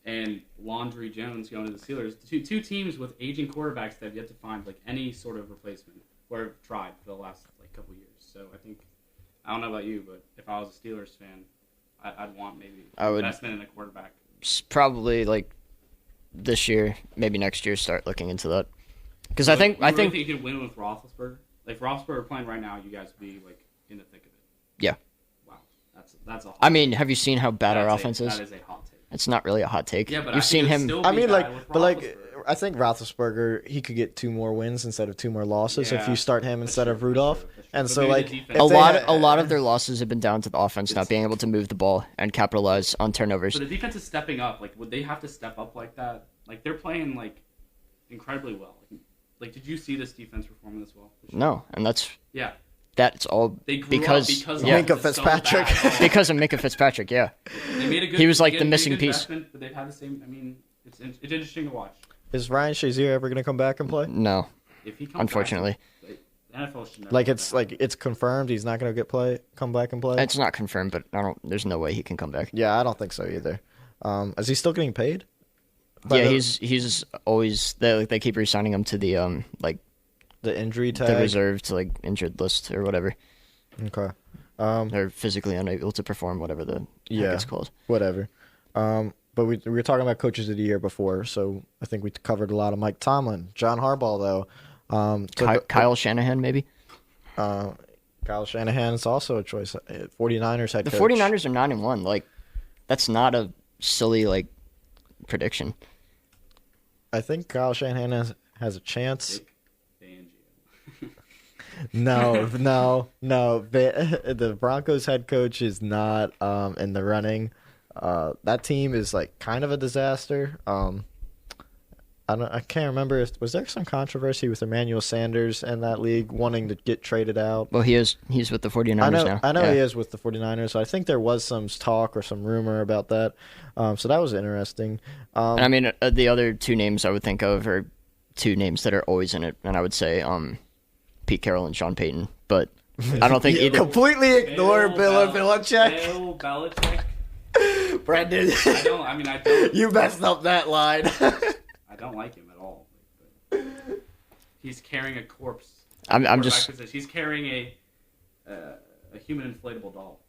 and Laundry Jones going to the Steelers. Two teams with aging quarterbacks that have yet to find like any sort of replacement or have tried for the last like couple years. So I don't know about you, but if I was a Steelers fan, I'd want maybe investment in a quarterback. Probably like this year, maybe next year, start looking into that. Because so I think you could win with Roethlisberger. Like if Roethlisberger playing right now, you guys would be like in the thick of it. Yeah. Wow, that's a. I mean, have you seen how bad our offense is? That is a hot take. It's not really a hot take. Yeah, but you've seen him. I mean, I think Roethlisberger, he could get 2 more wins instead of 2 more losses if you start him instead of Rudolph. And so, like, a lot of their losses have been down to the offense not being able to move the ball and capitalize on turnovers. But the defense is stepping up. Like, would they have to step up like that? Like, they're playing like incredibly well. Like, did you see this defense performing this well? No, and that's all because of Minkah Fitzpatrick. Because of Minkah Fitzpatrick, yeah. They made a good, he was like the missing piece. But they've had the same. I mean, it's interesting to watch. Is Ryan Shazier ever going to come back and play? No, if he comes unfortunately. Back, the NFL should never it's confirmed he's not going to come back and play. It's not confirmed, but there's no way he can come back. Yeah, I don't think so either. Is he still getting paid? Yeah, he's always they keep re-signing him to the the injury tag, the reserved injured list or whatever. Okay. They're physically unable to perform, whatever the heck it's called. Whatever. But we were talking about coaches of the year before, so I think we covered a lot of Mike Tomlin. John Harbaugh, though. Kyle Shanahan, maybe? Kyle Shanahan is also a choice. 49ers head coach. The 49ers are 9-1. Like, that's not a silly, prediction. I think Kyle Shanahan has a chance. No. The Broncos head coach is not in the running. That team is kind of a disaster. I can't remember. Was there some controversy with Emmanuel Sanders and that league wanting to get traded out? Well, he's with the 49ers now. I know he is with the 49ers. So I think there was some talk or some rumor about that. So that was interesting. And I mean, the other 2 names I would think of are 2 names that are always in it, and I would say Pete Carroll and Sean Payton. But I don't think either. Completely ignore Bill Belichick. Bill Belichick. Brendan. I don't. You messed up that line. I don't like him at all. He's carrying a corpse. I'm just. He's carrying a human inflatable doll.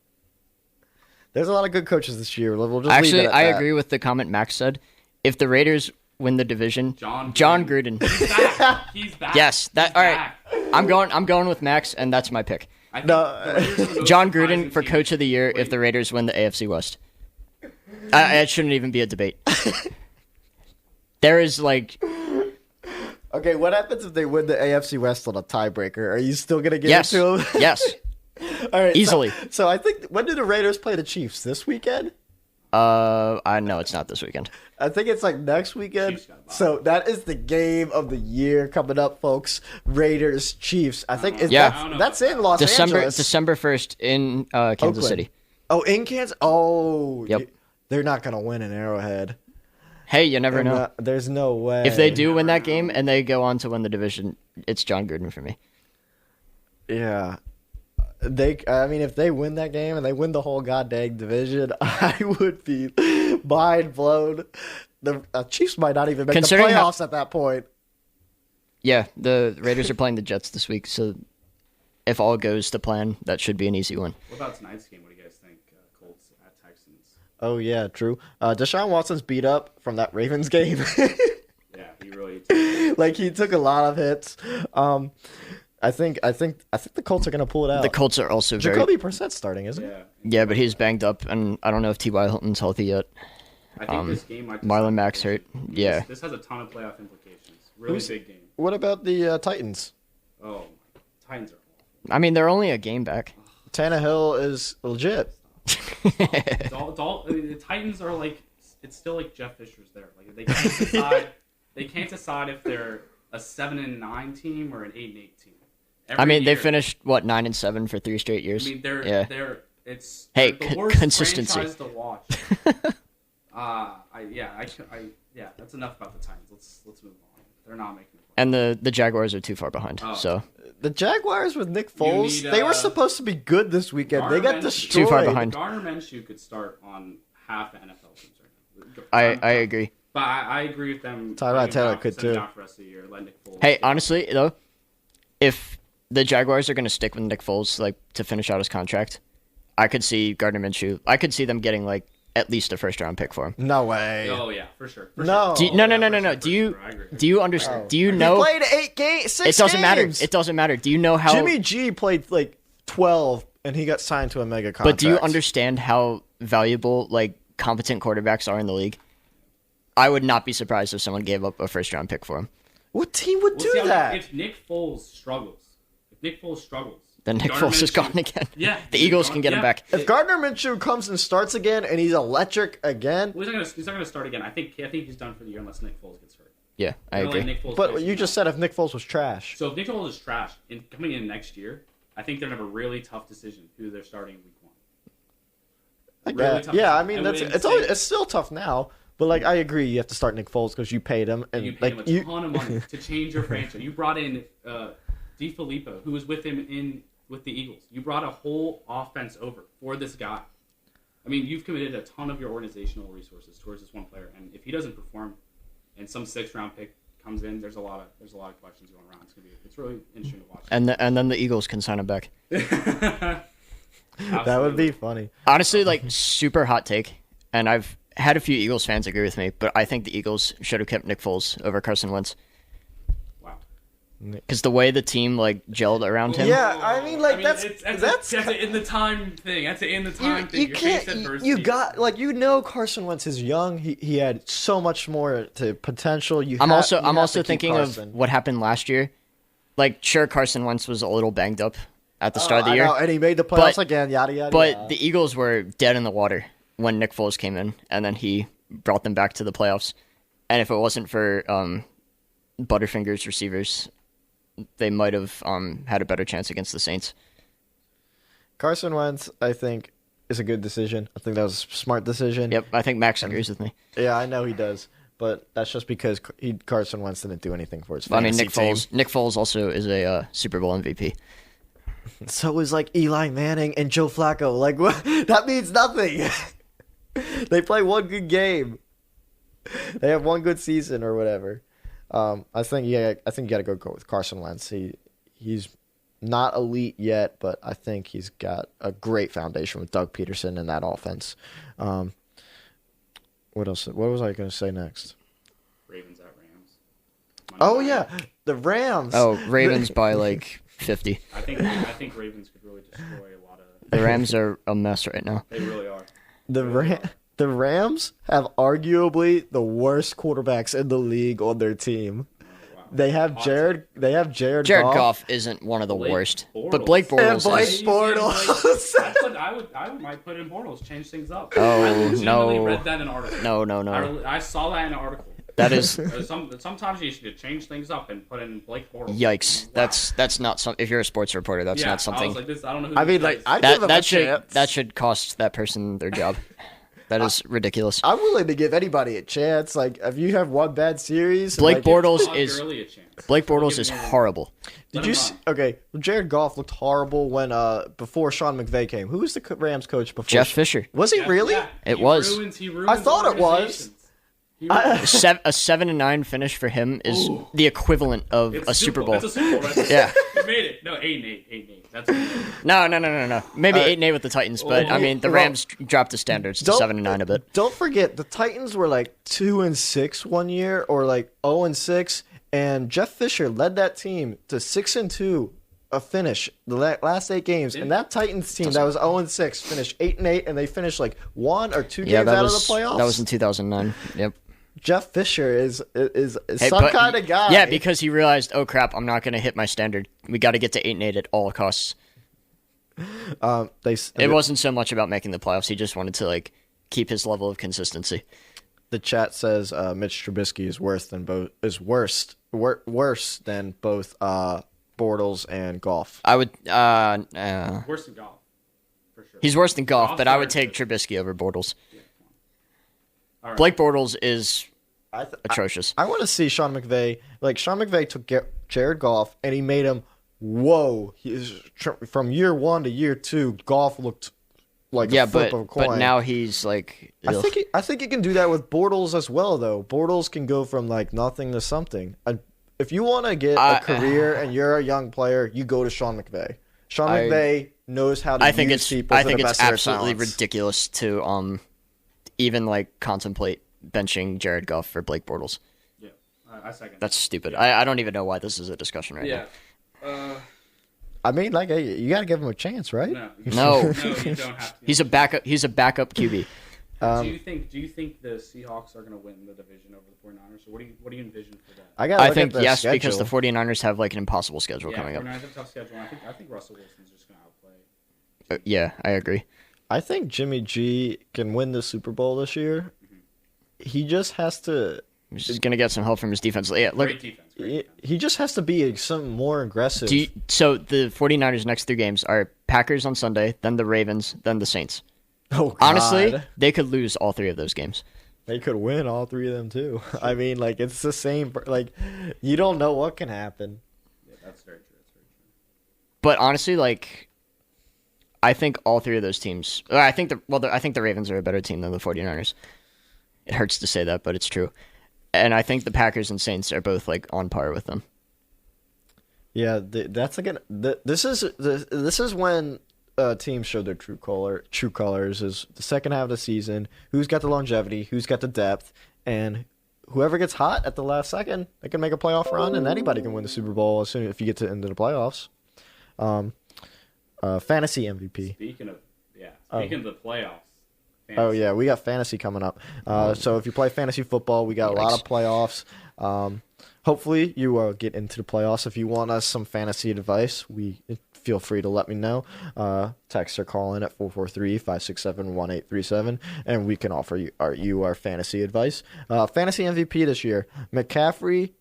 There's a lot of good coaches this year. We'll just actually, leave it at I that. agree with the comment Max said. If the Raiders win the division, John Gruden. He's back. Yes, all right. I'm going with Max, and that's my pick. John Gruden for Coach of the Year if the Raiders win the AFC West. It shouldn't even be a debate. There is Okay, what happens if they win the AFC West on a tiebreaker? Are you still going to give it to them? Yes. All right. Easily. So I think, when do the Raiders play the Chiefs? This weekend? I know it's not this weekend. I think it's next weekend. So that is the game of the year coming up, folks. Raiders, Chiefs. I think that's in Los Angeles. December 1st in Kansas Oakland. City. Oh, in Kansas? Oh. Yep. They're not going to win in Arrowhead. Hey, you never know. There's no way. If they do win that game and they go on to win the division, it's John Gruden for me. Yeah. If they win that game and they win the whole goddamn division, I would be mind blown. The Chiefs might not even make the playoffs at that point. Yeah, the Raiders are playing the Jets this week, so if all goes to plan, that should be an easy win. What about tonight's game? What do you guys think? Colts at Texans. Oh, yeah, true. Deshaun Watson's beat up from that Ravens game. Yeah, he really did. He took a lot of hits. I think the Colts are going to pull it out. The Colts are also Jacoby Brissett's starting, isn't he? Yeah, but he's banged up, and I don't know if T.Y. Hilton's healthy yet. I think this game might Marlon Mack's hurt. Yeah. This has a ton of playoff implications. Really big game. What about the Titans? Oh, Titans are awful. I mean, they're only a game back. Tannehill is legit. The Titans are it's still Jeff Fisher's there. They can't decide. They can't decide if they're a 7-9 team or an 8-8 team. I mean, they year. finished 9-7 for 3 straight years. I mean, they're Hey, the worst consistency. franchise to watch. That's enough about the Titans. Let's move on. They're not making it. And the Jaguars are too far behind. So The Jaguars with Nick Foles, need, they were supposed to be good this weekend. They got destroyed. Too far behind. Gardner Minshew could start on half the NFL teams right now. I agree. But I agree with them. Tyrod Taylor could too. For the rest of the year. Let Nick Foles Hey, honestly though, if the Jaguars are going to stick with Nick Foles like to finish out his contract, I could see Gardner Minshew. I could see them getting like at least a first-round pick for him. No way. Oh yeah, for sure. No. No. Do you understand? Do you know? He played 6 games. It doesn't matter. It doesn't matter. Do you know how? Jimmy G played like 12, and he got signed to a mega contract. But do you understand how valuable like competent quarterbacks are in the league? I would not be surprised if someone gave up a first-round pick for him. What team would do that? If Nick Foles struggles, then Nick Foles is gone again. Yeah, the Eagles can get him back. If Gardner Minshew comes and starts again, and he's electric again, well, he's not going to start again. I think he's done for the year unless Nick Foles gets hurt. Yeah, I agree. But you just said if Nick Foles was trash. So if Nick Foles is trash coming in next year, I think they're going to have a really tough decision who they're starting in week 1. Really tough decision. I mean it's still tough now. But like I agree, you have to start Nick Foles because you paid him, and you paid him a ton of money to change your franchise. You brought in DeFilippo, who was with him with the Eagles. You brought a whole offense over for this guy. I mean, you've committed a ton of your organizational resources towards this one player, and if he doesn't perform, and some 6th-round pick comes in, there's a lot of questions going around. It's really interesting to watch. And then the Eagles can sign him back. That would be funny. Honestly, like super hot take, and I've had a few Eagles fans agree with me, but I think the Eagles should have kept Nick Foles over Carson Wentz. Wow. Because the way the team like gelled around him. Yeah, I mean, that's an in the time thing. That's an in the time thing. You can't. You got Carson Wentz is young. He had so much more to potential. I'm also thinking of what happened last year. Like, sure, Carson Wentz was a little banged up at the start of the year, and he made the playoffs again. Yada yada. But the Eagles were dead in the water when Nick Foles came in, and then he brought them back to the playoffs. And if it wasn't for Butterfingers receivers, they might have had a better chance against the Saints. Carson Wentz, I think, is a good decision. I think that was a smart decision. Yep, I think Max agrees with me. Yeah, I know he does. But that's just because Carson Wentz didn't do anything for his fantasy team. Nick Foles also is a Super Bowl MVP. So is like Eli Manning and Joe Flacco. Like, what? That means nothing. They play one good game. They have one good season or whatever. I think you got to go with Carson Wentz. He's not elite yet, but I think he's got a great foundation with Doug Peterson in that offense. What else? What was I going to say next? Ravens at Rams. Yeah, the Rams. Oh, Ravens by like 50. I think Ravens could really destroy a lot of. The Rams are a mess right now. They really are. The Rams have arguably the worst quarterbacks in the league on their team. Wow. They have Jared Jared Goff isn't one of the worst, but Blake Bortles. I might put in Bortles, change things up. Oh, I legitimately no. read that in an article. No. I saw that in an article. That is sometimes you should change things up and put in Blake Bortles. Yikes! Wow. That's not something. If you're a sports reporter, that's not something. I was like, this, I don't know who I mean, like, I give him a chance. That should cost that person their job. That is ridiculous. I'm willing to give anybody a chance. Like, if you have one bad series, Blake Bortles is a horrible. Did you see? Okay, Jared Goff looked horrible when before Sean McVay came. Who was the Rams coach before? Jeff Fisher. Was he really? Yeah, It was. He I thought it was. A 7-9 finish for him is the equivalent of a Super Bowl. It's a Super Bowl, right? Yeah. You made it. No, 8-8. That's what you made. No. Maybe 8-8 with the Titans, but I mean the Rams dropped the standards to 7-9 a bit. Don't forget the Titans were like 2-6 one year, or like 0-6, and Jeff Fisher led that team to 6-2. A finish the last 8 games, and that Titans team that was 0-6 finished 8-8, and they finished like 1 or 2 games out of the playoffs. That was in 2009. Yep. Jeff Fisher is some kind of guy. Yeah, because he realized, oh crap, I'm not going to hit my standard. We got to get to 8-8 at all costs. It wasn't so much about making the playoffs. He just wanted to like keep his level of consistency. The chat says Mitch Trubisky is worse worse than both Bortles and Goff. I would. Worse than Goff, for sure. He's worse than Goff, but I would very take Trubisky over Bortles. Yeah, come on. All right. Blake Bortles is atrocious. I want to see Sean McVay. Like, Sean McVay took Jared Goff, and he made him, whoa. From year 1 to year 2, Goff looked like a flip of a coin. But now he's like... I think he can do that with Bortles as well, though. Bortles can go from, like, nothing to something. If you want to get a career and you're a young player, you go to Sean McVay. Sean McVay knows how to use people I to think the it's best of their absolutely talents. ridiculous to even, like, contemplate benching Jared Goff for Blake Bortles. Yeah, I second. That's stupid. I don't even know why this is a discussion right now. Yeah. I mean, like, you got to give him a chance, right? No. No. No, you don't have to. He's a backup QB. Do you think the Seahawks are going to win the division over the 49ers? Or what do you envision for that? I think yes, because the 49ers have like an impossible schedule coming up. 49ers have a tough schedule. I think Russell Wilson's just going to outplay. Yeah, I agree. I think Jimmy G can win the Super Bowl this year. He just has to. He's just going to get some help from his defense. Yeah, look. Great defense. He just has to be some more aggressive. So the 49ers' next 3 games are Packers on Sunday, then the Ravens, then the Saints. Oh, God. Honestly, they could lose all 3 of those games. They could win all 3 of them, too. I mean, like, it's the same. Like, you don't know what can happen. Yeah, that's very true. But honestly, like, I think all 3 of those teams. I think the Ravens are a better team than the 49ers. It hurts to say that, but it's true. And I think the Packers and Saints are both like on par with them. Yeah, that's again. This is when teams show their true colors. Is the second half of the season. Who's got the longevity? Who's got the depth? And whoever gets hot at the last second, they can make a playoff run, and anybody can win the Super Bowl as soon if you get to into the playoffs. Fantasy MVP. Speaking of the playoffs. Fantasy. Oh yeah, we got fantasy coming up. So if you play fantasy football, we got a lot of playoffs. Hopefully you get into the playoffs. If you want us some fantasy advice, feel free to let me know. Text or call in at 443-567-1837, and we can offer you our fantasy advice. Fantasy MVP this year: McCaffrey,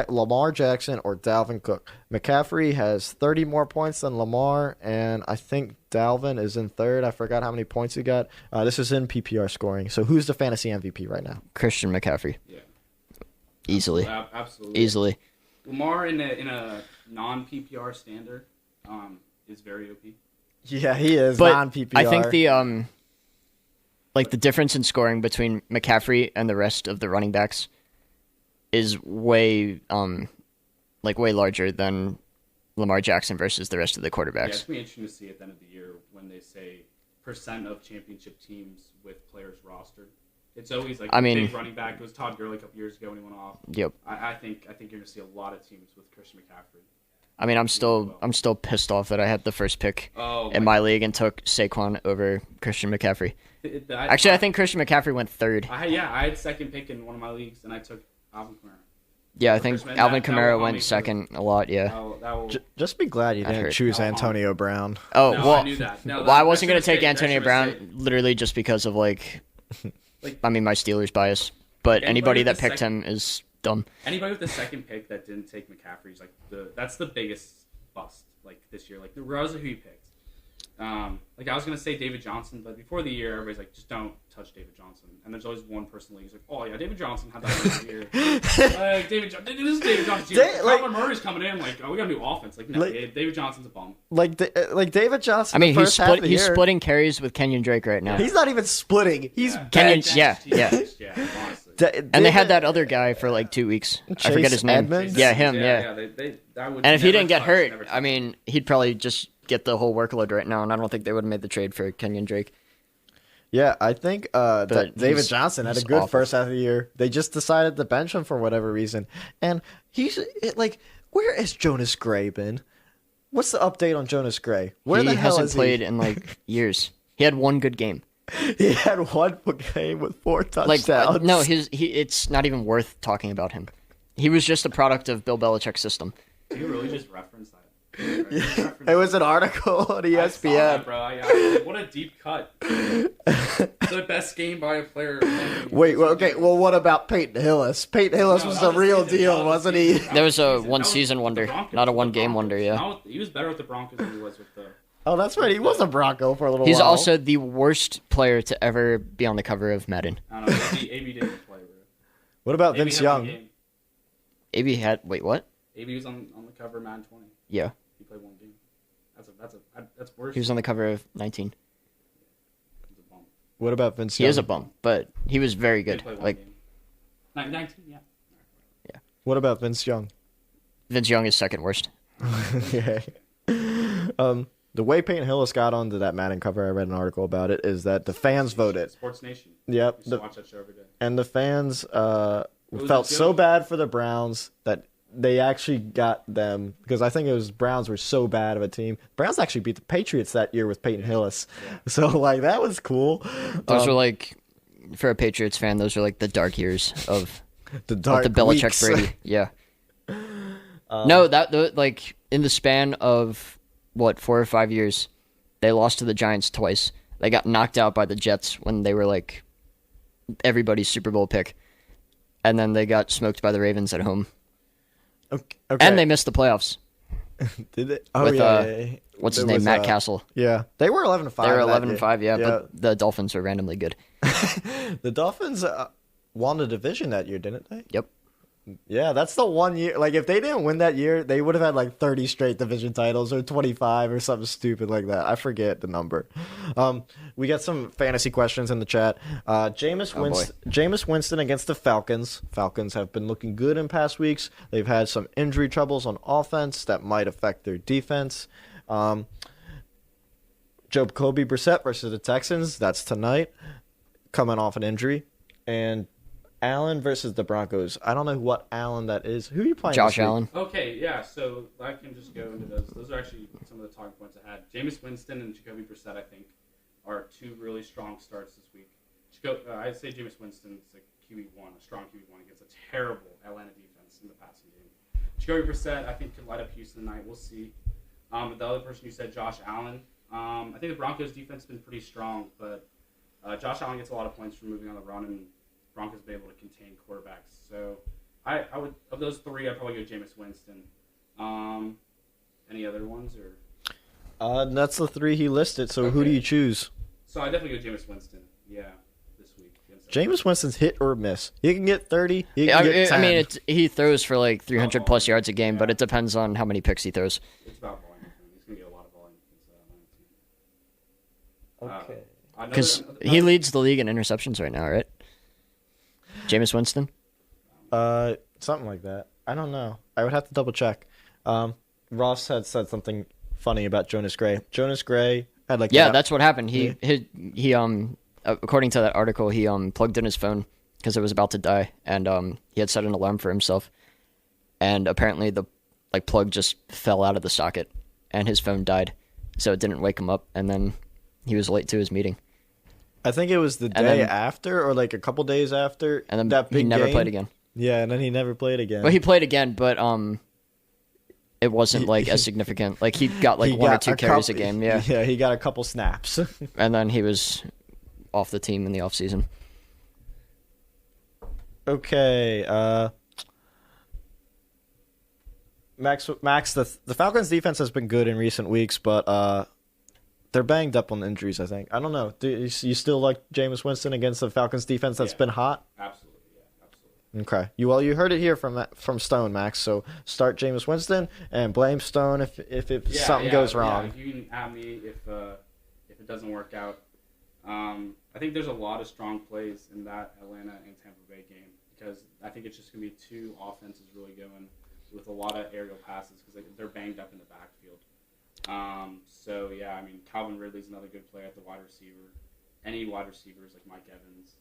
Lamar Jackson, or Dalvin Cook. McCaffrey has 30 more points than Lamar, and I think Dalvin is in third. I forgot how many points he got. This is in PPR scoring. So who's the fantasy MVP right now? Christian McCaffrey. Yeah. Easily. Absolutely. Easily. Lamar in a non-PPR standard is very OP. Yeah, he is but non-PPR. I think the difference in scoring between McCaffrey and the rest of the running backs is way larger than Lamar Jackson versus the rest of the quarterbacks. Yeah, it's going to be interesting to see at the end of the year when they say percent of championship teams with players rostered. It's always like big running back. It was Todd Gurley a couple years ago when he went off. Yep. I think you're going to see a lot of teams with Christian McCaffrey. I mean, I'm still pissed off that I had the first pick in my league and took Saquon over Christian McCaffrey. Actually, I think Christian McCaffrey went third. I had second pick in one of my leagues, and I took Alvin Kamara. Yeah, I think Alvin Kamara went second a lot, yeah. Just be glad you didn't choose Antonio Brown. Oh, no, well, I knew that. No, I wasn't going to take Antonio Brown literally just because of, my Steelers bias. But anybody that picked him is dumb. Anybody with the second pick that didn't take McCaffrey is that's the biggest bust this year. Regardless of who you picked. I was gonna say David Johnson, but before the year, everybody's like, just don't touch David Johnson. And there's always one person in the league who's like, oh yeah, David Johnson had that year. This is David Johnson. Kyler Murray's coming in. We got a new offense. David Johnson's a bum. David Johnson. I mean, he's splitting carries with Kenyon Drake right now. He's not even splitting. He's Kenyon. Yeah. Honestly. And they had that other guy for 2 weeks. Chase I forget his name. Edmonds? Yeah, him. And if he didn't get hurt, I mean, he'd probably just get the whole workload right now, and I don't think they would have made the trade for Kenyon Drake. Yeah, I think that David Johnson had a good first half of the year. They just decided to bench him for whatever reason. And he's where has Jonas Gray been? What's the update on Jonas Gray? Where the hell hasn't played in years. He had one good game. He had one game with 4 touchdowns. No, it's not even worth talking about him. He was just a product of Bill Belichick's system. Do you really just reference that? It was an article on ESPN. I saw that, bro. What a deep cut. The best game by a player. Wait, okay. Well, what about Peyton Hillis? Peyton Hillis was the real deal, wasn't he? That was a one-season wonder, not a one-game wonder, yeah. He was better with the Broncos than he was with the... Oh, that's right. He was a Bronco for a little He's while. also the worst player to ever be on the cover of Madden. I don't know. AB didn't play, bro. What about Vince Young? AB had... Wait, what? AB was on the cover of Madden 20. Yeah. He played one game. That's worse. He was on the cover of 19. He's a bum. What about Vince He Young? is a bum, but he was very good. He played one Like, game. 19, yeah. What about Vince Young? Vince Young is second worst. Okay. The way Peyton Hillis got onto that Madden cover, I read an article about it, is that the fans voted. Sports Nation. Yep. I used to watch that show every day. And the fans felt so bad for the Browns that they actually got them, because I think it was Browns were so bad of a team. Browns actually beat the Patriots that year with Peyton Hillis. Yeah. So, like, that was cool. Those are like, for a Patriots fan, those are like the dark years of the dark the Belichick weeks. Brady. Yeah. No, like in the span of 4 or 5 years, they lost to the Giants twice. They got knocked out by the Jets when they were like everybody's Super Bowl pick, and then they got smoked by the Ravens at home. Okay. And they missed the playoffs. Did they? Oh, with, yeah. What's his There name? was, Matt Castle. Yeah. They were 11-5. They were that 11-5, year. yeah, but the Dolphins were randomly good. The Dolphins won the division that year, didn't they? Yep. Yeah, that's the one year. Like, if they didn't win that year, they would have had like 30 straight division titles or 25 or something stupid like that. I forget the number. We got some fantasy questions in the chat. Jameis Winston against the Falcons. Falcons have been looking good in past weeks. They've had some injury troubles on offense that might affect their defense. Jacoby Brissett versus the Texans. That's tonight, coming off an injury. And Allen versus the Broncos. I don't know what Allen that is. Who are you playing? Josh Allen. Okay, yeah, so I can just go into those. Those are actually some of the talking points I had. Jameis Winston and Jacoby Brissett, I think, are two really strong starts this week. I'd say Jameis Winston's a QB1, a strong QB1 against a terrible Atlanta defense in the passing game. Jacoby Brissett, I think, could light up Houston tonight. We'll see. But the other person you said, Josh Allen, I think the Broncos' defense has been pretty strong, but Josh Allen gets a lot of points from moving on the run, and Broncos have been able to contain quarterbacks. So I would, of those three, I'd probably go Jameis Winston. Any other ones? Or That's the three he listed, so who do you choose? So I definitely go Jameis Winston, this week. Jameis Winston's hit or miss. He can get 30, he can get 10. I mean, he throws for like 300-plus yards a game, but it depends on how many picks he throws. It's about volume. He's going to get a lot of volume. Okay. Because he leads the league in interceptions right now, right? Jameis Winston? Something like that. I don't know. I would have to double check. Ross had said something funny about Jonas Gray. Jonas Gray had like... Yeah, that's what happened. He according to that article, he plugged in his phone because it was about to die, and he had set an alarm for himself. And apparently the plug just fell out of the socket, and his phone died, so it didn't wake him up, and then he was late to his meeting. I think it was the day after, or like a couple days after, and then that big he never game. Played again. Yeah, and then he never played again. Well, he played again, but it wasn't as significant. Like he got one or two carries a game. Yeah, yeah, he got a couple snaps, and then he was off the team in the offseason. Okay, Max, the Falcons' defense has been good in recent weeks, but they're banged up on injuries, I think. I don't know. Do you still like Jameis Winston against the Falcons' defense that's been hot? Absolutely, yeah, absolutely. Okay. You heard it here from Stone, Max. So start Jameis Winston and blame Stone if something goes wrong. Yeah, you can at me if it doesn't work out. I think there's a lot of strong plays in that Atlanta and Tampa Bay game because I think it's just going to be two offenses really going with a lot of aerial passes because they're banged up in the backfield. So, yeah, I mean, Calvin Ridley's another good player at the wide receiver. Any wide receivers like Mike Evans,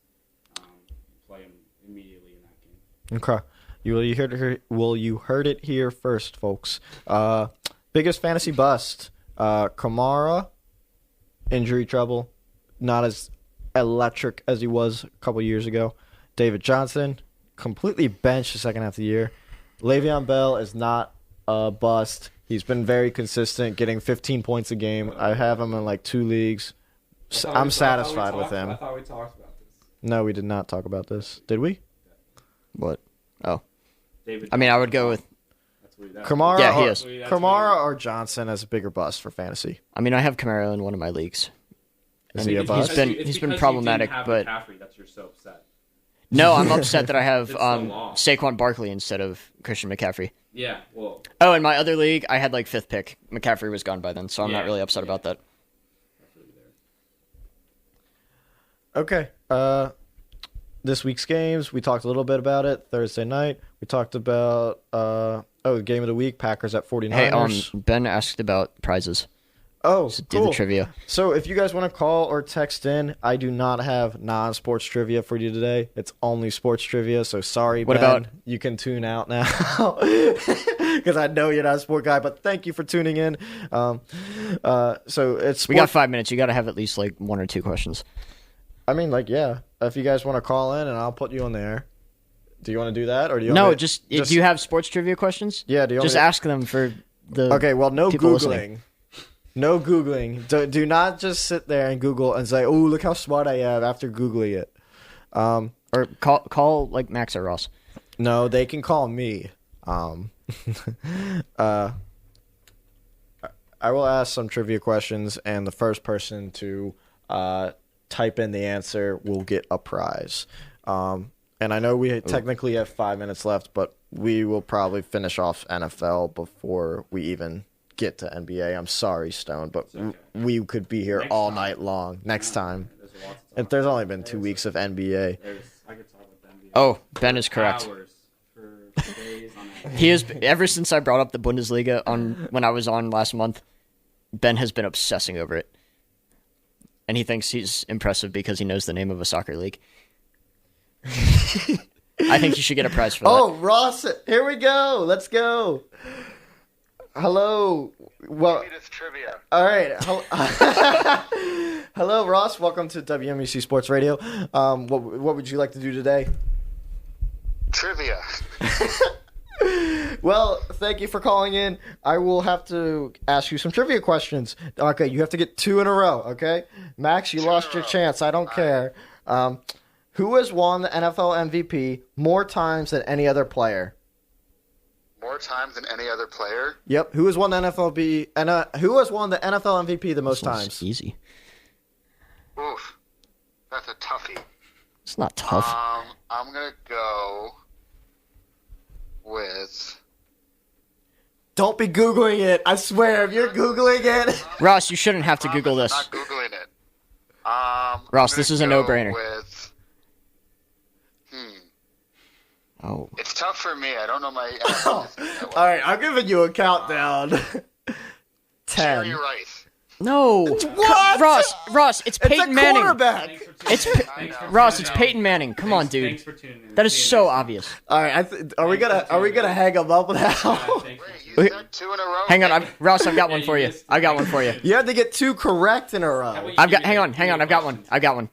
play him immediately in that game. Okay. You heard it here first, folks. Biggest fantasy bust. Kamara, injury trouble. Not as electric as he was a couple years ago. David Johnson, completely benched the second half of the year. Le'Veon Bell is not a bust. He's been very consistent, getting 15 points a game. I have him in like 2 leagues. I'm satisfied with him. I thought we talked about this. No, we did not talk about this. Did we? What? Oh. David I mean, I would go with... Kamara, Yeah, he is. Kamara or Johnson as a bigger bust for fantasy. I mean, I have Camaro in one of my leagues. Is he a bust? He's been problematic, but... McCaffrey, that's you're so upset. No, I'm upset that I have It's so long. Saquon Barkley instead of Christian McCaffrey. Yeah, well, Oh, in my other league, I had like 5th pick. McCaffrey was gone by then, so I'm not Yeah, really upset about that. Okay. This week's games, we talked a little bit about it. Thursday night, we talked about game of the week, Packers at 49ers. Hey, Ben asked about prizes. Oh, So cool. do the trivia. So if you guys want to call or text in, I do not have non-sports trivia for you today. It's only sports trivia, so sorry, What Ben. about- You can tune out now because I know you're not a sport guy, but thank you for tuning in. So it's We got 5 minutes. You got to have at least like 1 or 2 questions. I mean, like, yeah. If you guys want to call in, and I'll put you on the air. Do you want to do that, or do you? No, want me- just do you have sports trivia questions? Yeah. Do you want Just me to- ask them for the. Okay. Well, no people googling. listening. No googling. Do not just sit there and Google and say, "Oh, look how smart I am" after googling it. Or call like Max or Ross. No, they can call me. I will ask some trivia questions, and the first person to type in the answer will get a prize. And I know we technically have 5 minutes left, but we will probably finish off NFL before we even get to NBA. I'm sorry, Stone, but we could be here all night long next time. there's a lot to talk And there's only been 2 weeks of NBA. I could talk about the NBA. Oh, Ben is correct. Hours for days on end. He is ever since I brought up the Bundesliga on when I was on last month. Ben has been obsessing over it, and he thinks he's impressive because he knows the name of a soccer league. I think you should get a prize for that. Oh, Ross, here we go. Let's go. Hello. Well, This trivia. all right. Hello, Ross. Welcome to WMUC Sports Radio. What would you like to do today? Trivia. Well, thank you for calling in. I will have to ask you some trivia questions. Okay, you have to get 2 in a row, okay? Max, you lost your chance. I don't care. Who has won the NFL MVP more times than any other player? More times than any other player. Yep. Who has won the who has won the NFL MVP the most This one's times? easy. Oof. That's a toughie. It's not tough. I'm going to go with... Don't be Googling it. I swear, if you're Googling it. Ross, you shouldn't have to Google Promise this. I'm not Googling it. Ross, I'm this gonna is a go no-brainer. With... Oh, It's tough for me. I don't know my... All right, I'm giving you a countdown. 10. Jerry Rice. no. What? Ross, it's It's a Peyton Manning. quarterback. It's Ross, it's Peyton Manning. Come on, dude. Thanks for tuning in. That is See you so next obvious. All right, are we gonna hang him up now? time. Thanks for Wait, you Wait. said 2 in a row? Hang on, Ross, I've got one you for you. missed. I got one for you. You had to get 2 correct in a row. about you I've got. give me Hang on. the I've got one. questions? I've got one.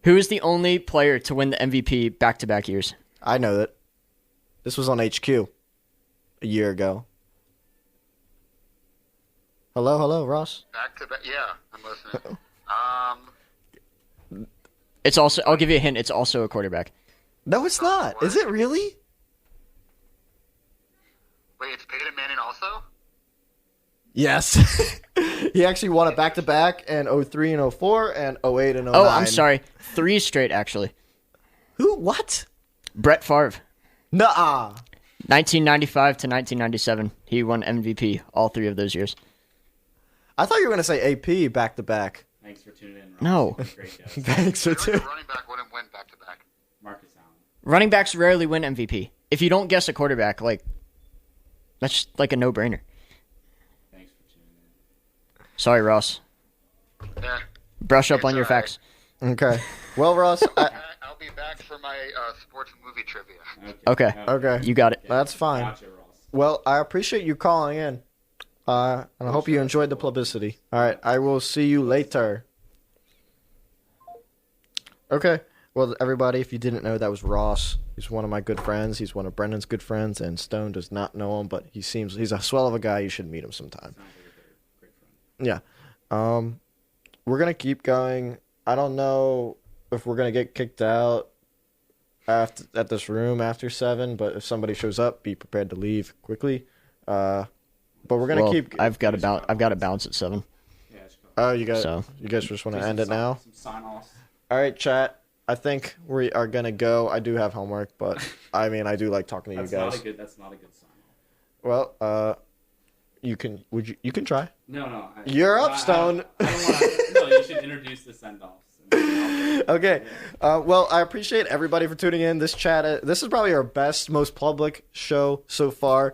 Who is the only player to win the MVP back-to-back years? I know that. This was on HQ a year ago. Hello, Ross. Back to back. Yeah, I'm listening. It's also. I'll give you a hint. It's also a quarterback. No, it's not. Is it really? Wait, it's Peyton Manning also? Yes. He actually won it back-to-back in 03 and 04 and 08 and 09. Oh, I'm sorry. 3 straight, actually. Who? What? Brett Favre. Nuh-uh. 1995 to 1997. He won MVP all 3 of those years. I thought you were going to say AP back-to-back. Thanks for tuning in. Ross. No. Great guys. Thanks for I feel like two. a running back wouldn't win back to back. Marcus Allen. Running backs rarely win MVP. If you don't guess a quarterback, like, that's just like a no-brainer. Thanks for tuning in. Sorry, Ross. Yeah. Brush up It's on your all right. facts. Okay. Well, Ross, I'll be back for my sports movie trivia. Okay. okay. You got it. That's fine. Gotcha, Ross. Well, I appreciate you calling in. And I hope you enjoyed the publicity. All right. I will see you later. Okay. Well, everybody, if you didn't know, that was Ross. He's one of my good friends. He's one of Brendan's good friends, and Stone does not know him, but he's a swell of a guy. You should meet him sometime. Sounds like a great friend. Yeah. We're going to keep going. I don't know if we're going to get kicked out at this room after 7, but if somebody shows up, be prepared to leave quickly. But we're going to keep... I've got to bounce at 7. Yeah, it's cool. Oh, you guys just want to end it now? Some sign-offs. All right, chat. I think we are going to go. I do have homework, but I mean, I do like talking to you guys. That's not a good sign-off. Well, you can try. No. You're up, Stone. I don't want to. No, you should introduce the send-offs. Okay. Well, I appreciate everybody for tuning in. This is probably our best, most public show so far.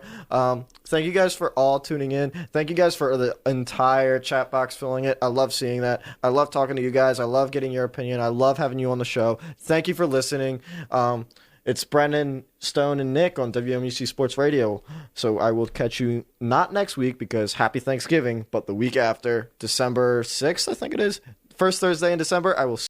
Thank you guys for all tuning in. Thank you guys for the entire chat box filling it. I love seeing that. I love talking to you guys. I love getting your opinion. I love having you on the show. Thank you for listening. It's Brendan, Stone, and Nick on WMUC Sports Radio. So I will catch you not next week because Happy Thanksgiving, but the week after, December 6th, I think it is. First Thursday in December, I will